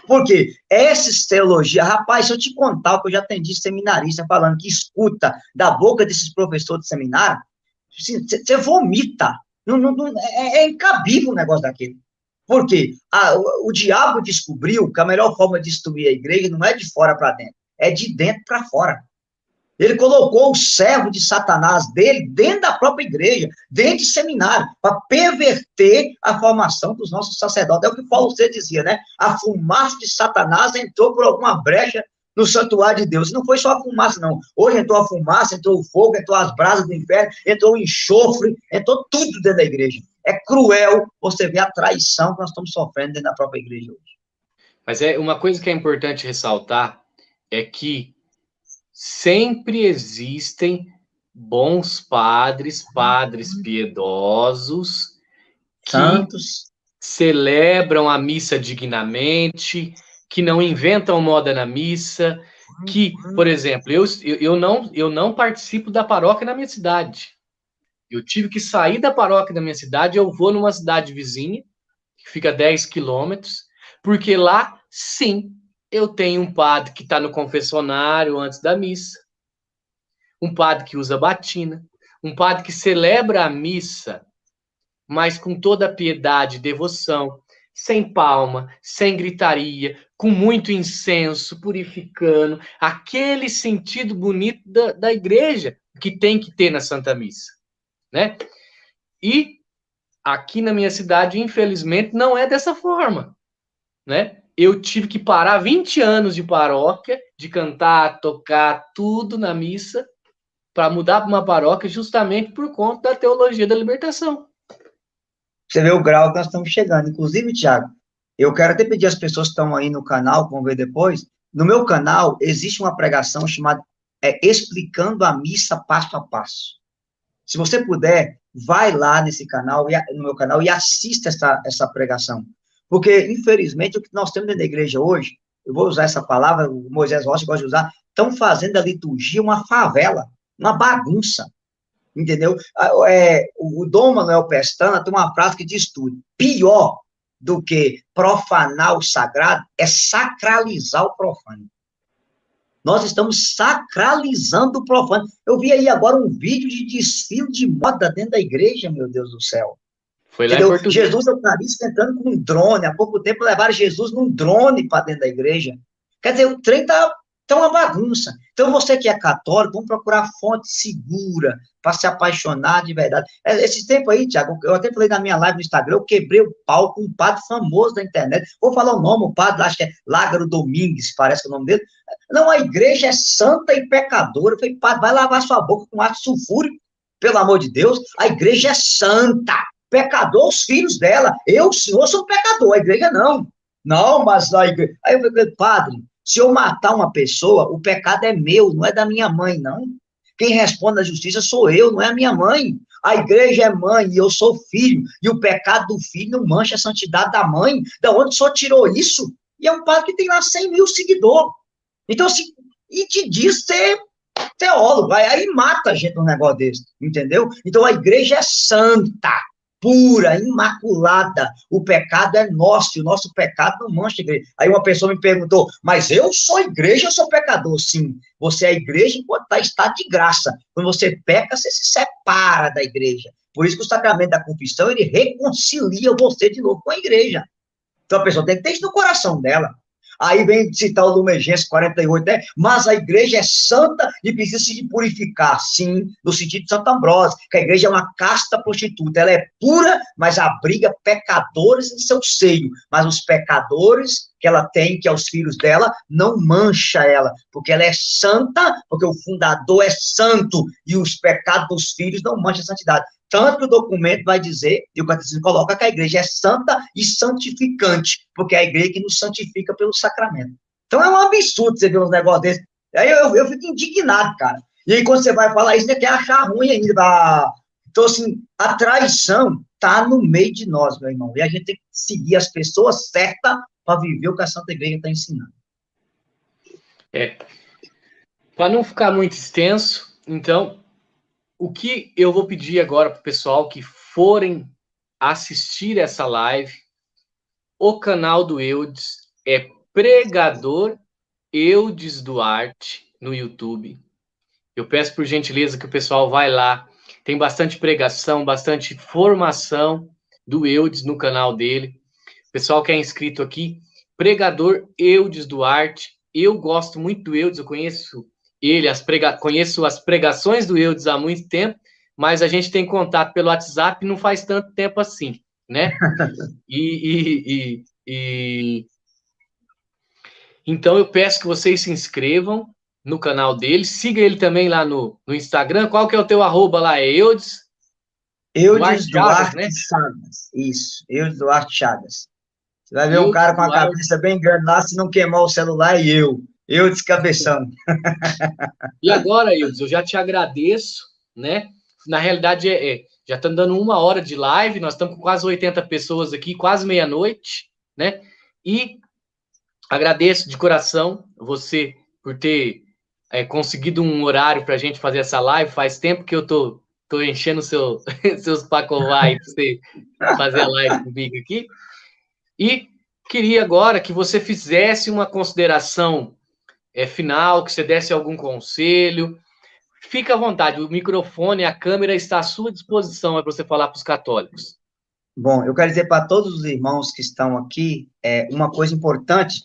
Por quê? Essas teologias, rapaz, se eu te contar o que eu já atendi seminarista falando que escuta da boca desses professores de seminário, você vomita. É incabível o negócio daquele. Por quê? O diabo descobriu que a melhor forma de destruir a igreja não é de fora para dentro, é de dentro para fora. Ele colocou o servo de Satanás dele dentro da própria igreja, dentro de seminário, para perverter a formação dos nossos sacerdotes. É o que Paulo C dizia, né? A fumaça de Satanás entrou por alguma brecha no santuário de Deus. E não foi só a fumaça, não. Hoje entrou a fumaça, entrou o fogo, entrou as brasas do inferno, entrou o enxofre, entrou tudo dentro da igreja. É cruel você ver a traição que nós estamos sofrendo dentro da própria igreja hoje. Mas uma coisa que é importante ressaltar é que sempre existem bons padres, padres piedosos, que Santos. celebram a missa dignamente, que não inventam moda na missa, que, por exemplo, eu não participo da paróquia na minha cidade. Eu tive que sair da paróquia da minha cidade, eu vou numa cidade vizinha, que fica a 10 quilômetros, porque lá, sim, eu tenho um padre que está no confessionário antes da missa, um padre que usa batina, um padre que celebra a missa, mas com toda a piedade e devoção, sem palma, sem gritaria, com muito incenso, purificando, aquele sentido bonito da igreja que tem que ter na Santa Missa, né? E aqui na minha cidade, infelizmente, não é dessa forma, né? Eu tive que parar 20 anos de paróquia, de cantar, tocar, tudo na missa, para mudar para uma paróquia justamente por conta da teologia da libertação. Você vê o grau que nós estamos chegando. Inclusive, Tiago, eu quero até pedir às pessoas que estão aí no canal, que vão ver depois, no meu canal existe uma pregação chamada Explicando a Missa Passo a Passo. Se você puder, vai lá nesse canal, no meu canal, e assista essa pregação. Porque, infelizmente, o que nós temos dentro da igreja hoje, eu vou usar essa palavra, o Moisés Rossi gosta de usar, estão fazendo da liturgia uma favela, uma bagunça. Entendeu? O Dom Manuel Pestana tem uma frase que diz tudo. Pior do que profanar o sagrado é sacralizar o profano. Nós estamos sacralizando o profano. Eu vi aí agora um vídeo de desfile de moda dentro da igreja, meu Deus do céu. Foi lá entendeu? em Portugal. Jesus Eucarístico entrando com um drone. Há pouco tempo levaram Jesus num drone para dentro da igreja. Quer dizer, o trem tá uma bagunça. Então, você que é católico, vamos procurar fonte segura para se apaixonar de verdade. Esse tempo aí, Tiago, eu até falei na minha live no Instagram, eu quebrei o pau com um padre famoso da internet. Vou falar o nome, o padre, acho que é Lágaro Domingues, parece que é o nome dele. Não, a igreja é santa e pecadora. Eu falei, padre, vai lavar sua boca com ácido sulfúrico, pelo amor de Deus. A igreja é santa. Pecador, os filhos dela. Eu, o senhor, sou um pecador, a igreja não. Não, mas a igreja... Aí eu falei, padre, se eu matar uma pessoa, o pecado é meu, não é da minha mãe, não. Quem responde à justiça sou eu, não é a minha mãe. A igreja é mãe e eu sou filho, e o pecado do filho não mancha a santidade da mãe. Da onde o senhor tirou isso? E é um padre que tem lá 100 mil seguidores. Então, assim, e te diz ser teólogo, aí mata a gente num negócio desse, entendeu? Então, a igreja é santa, pura, imaculada. O pecado é nosso, e o nosso pecado não mancha a igreja. Aí uma pessoa me perguntou, mas eu sou igreja, eu sou pecador? Sim, você é igreja enquanto está de graça. Quando você peca, você se separa da igreja. Por isso que o sacramento da confissão, ele reconcilia você de novo com a igreja. Então a pessoa tem que ter isso no coração dela. Aí vem citar o Lumen Gentium 48, né? Mas a igreja é santa e precisa se purificar, sim, no sentido de Santo Ambrósio, que a igreja é uma casta prostituta, ela é pura, mas abriga pecadores em seu seio, mas os pecadores que ela tem, que é os filhos dela, não mancha ela, porque ela é santa, porque o fundador é santo, e os pecados dos filhos não mancham a santidade. Tanto que o documento vai dizer, e o catecismo coloca, que a igreja é santa e santificante, porque é a igreja que nos santifica pelo sacramento. Então é um absurdo você ver uns negócios desses. Aí eu fico indignado, cara. E aí quando você vai falar isso, você quer achar ruim ainda. Então, assim, a traição está no meio de nós, meu irmão. E a gente tem que seguir as pessoas certas para viver o que a Santa Igreja está ensinando. Para não ficar muito extenso, então, o que eu vou pedir agora para o pessoal que forem assistir essa live, o canal do Eudes é Pregador Eudes Duarte no YouTube. Eu peço por gentileza que o pessoal vai lá. Tem bastante pregação, bastante formação do Eudes no canal dele. O pessoal que é inscrito aqui, Pregador Eudes Duarte. Eu gosto muito do Eudes, eu conheço ele, conheço as pregações do Eudes há muito tempo, mas a gente tem contato pelo WhatsApp não faz tanto tempo assim, né? Então eu peço que vocês se inscrevam no canal dele, siga ele também lá no Instagram. Qual que é o teu arroba lá? É Eudes? Eudes Duarte né? Chagas. Isso, Eudes Duarte Chagas. Você vai ver um cara com a cabeça bem grande lá, se não queimar o celular, e eu descabeçando. E agora, Eudes, eu já te agradeço, né? Na realidade, Já estamos dando 1 hora de live, nós estamos com quase 80 pessoas aqui, quase meia-noite, né? E agradeço de coração você por ter conseguido um horário para a gente fazer essa live. Faz tempo que eu tô enchendo seus pacovai para você fazer a live comigo aqui. E queria agora que você fizesse uma consideração final, que você desse algum conselho. Fica à vontade, o microfone, a câmera está à sua disposição para você falar para os católicos. Bom, eu quero dizer para todos os irmãos que estão aqui, uma coisa importante,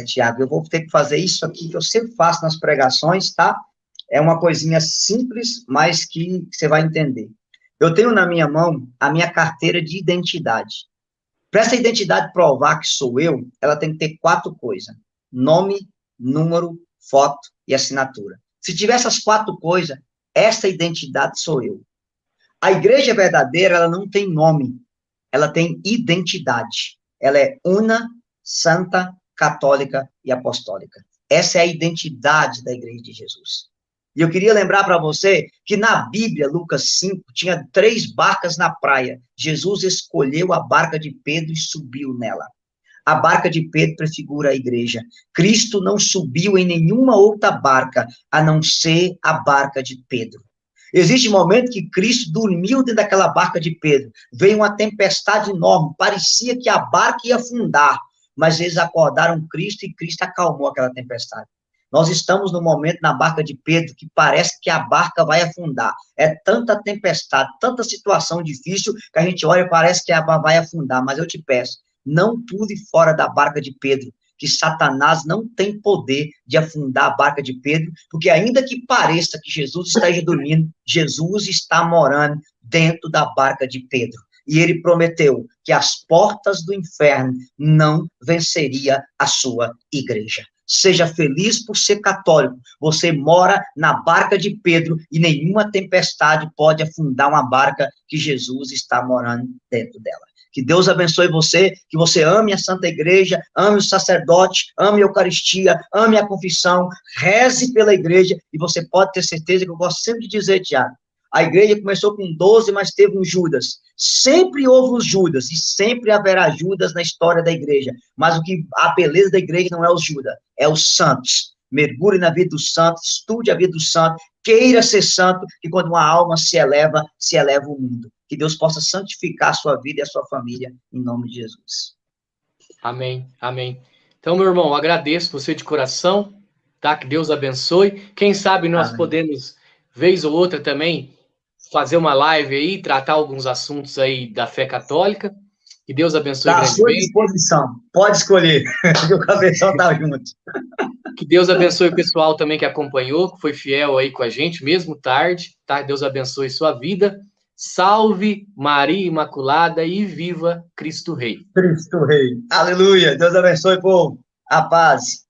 Tiago, eu vou ter que fazer isso aqui, que eu sempre faço nas pregações, tá? É uma coisinha simples, mas que você vai entender. Eu tenho na minha mão a minha carteira de identidade. Para essa identidade provar que sou eu, ela tem que ter 4 coisas: nome, número, foto e assinatura. Se tiver essas 4 coisas, essa identidade sou eu. A igreja verdadeira, ela não tem nome, ela tem identidade. Ela é una, santa, católica e apostólica. Essa é a identidade da igreja de Jesus. E eu queria lembrar para você que na Bíblia, Lucas 5, tinha 3 barcas na praia. Jesus escolheu a barca de Pedro e subiu nela. A barca de Pedro prefigura a igreja. Cristo não subiu em nenhuma outra barca, a não ser a barca de Pedro. Existe um momento que Cristo dormiu dentro daquela barca de Pedro. Veio uma tempestade enorme, parecia que a barca ia afundar, mas eles acordaram Cristo e Cristo acalmou aquela tempestade. Nós estamos no momento na barca de Pedro que parece que a barca vai afundar. É tanta tempestade, tanta situação difícil que a gente olha e parece que a barca vai afundar, mas eu te peço, não pule fora da barca de Pedro, que Satanás não tem poder de afundar a barca de Pedro, porque ainda que pareça que Jesus esteja dormindo, Jesus está morando dentro da barca de Pedro. E ele prometeu que as portas do inferno não venceria a sua igreja. Seja feliz por ser católico. Você mora na barca de Pedro e nenhuma tempestade pode afundar uma barca que Jesus está morando dentro dela. Que Deus abençoe você, que você ame a Santa Igreja, ame o sacerdote, ame a Eucaristia, ame a confissão, reze pela igreja, e você pode ter certeza que eu gosto sempre de dizer, Tiago, a igreja começou com 12, mas teve um Judas. Sempre houve os Judas, e sempre haverá Judas na história da igreja. Mas a beleza da igreja não é os Judas, é os santos. Mergulhe na vida dos santos, estude a vida dos santos, queira ser santo, que quando uma alma se eleva o mundo. Que Deus possa santificar a sua vida e a sua família, em nome de Jesus. Amém, amém. Então, meu irmão, agradeço você de coração, tá? Que Deus abençoe. Quem sabe nós podemos, vez ou outra também, fazer uma live aí, tratar alguns assuntos aí da fé católica. Que Deus abençoe grandemente. Está à sua disposição. Pode escolher, que o cabeção está junto. Que Deus abençoe o pessoal também que acompanhou, que foi fiel aí com a gente, mesmo tarde, tá? Deus abençoe sua vida. Salve Maria Imaculada e viva Cristo Rei. Cristo Rei. Aleluia. Deus abençoe, povo. A paz.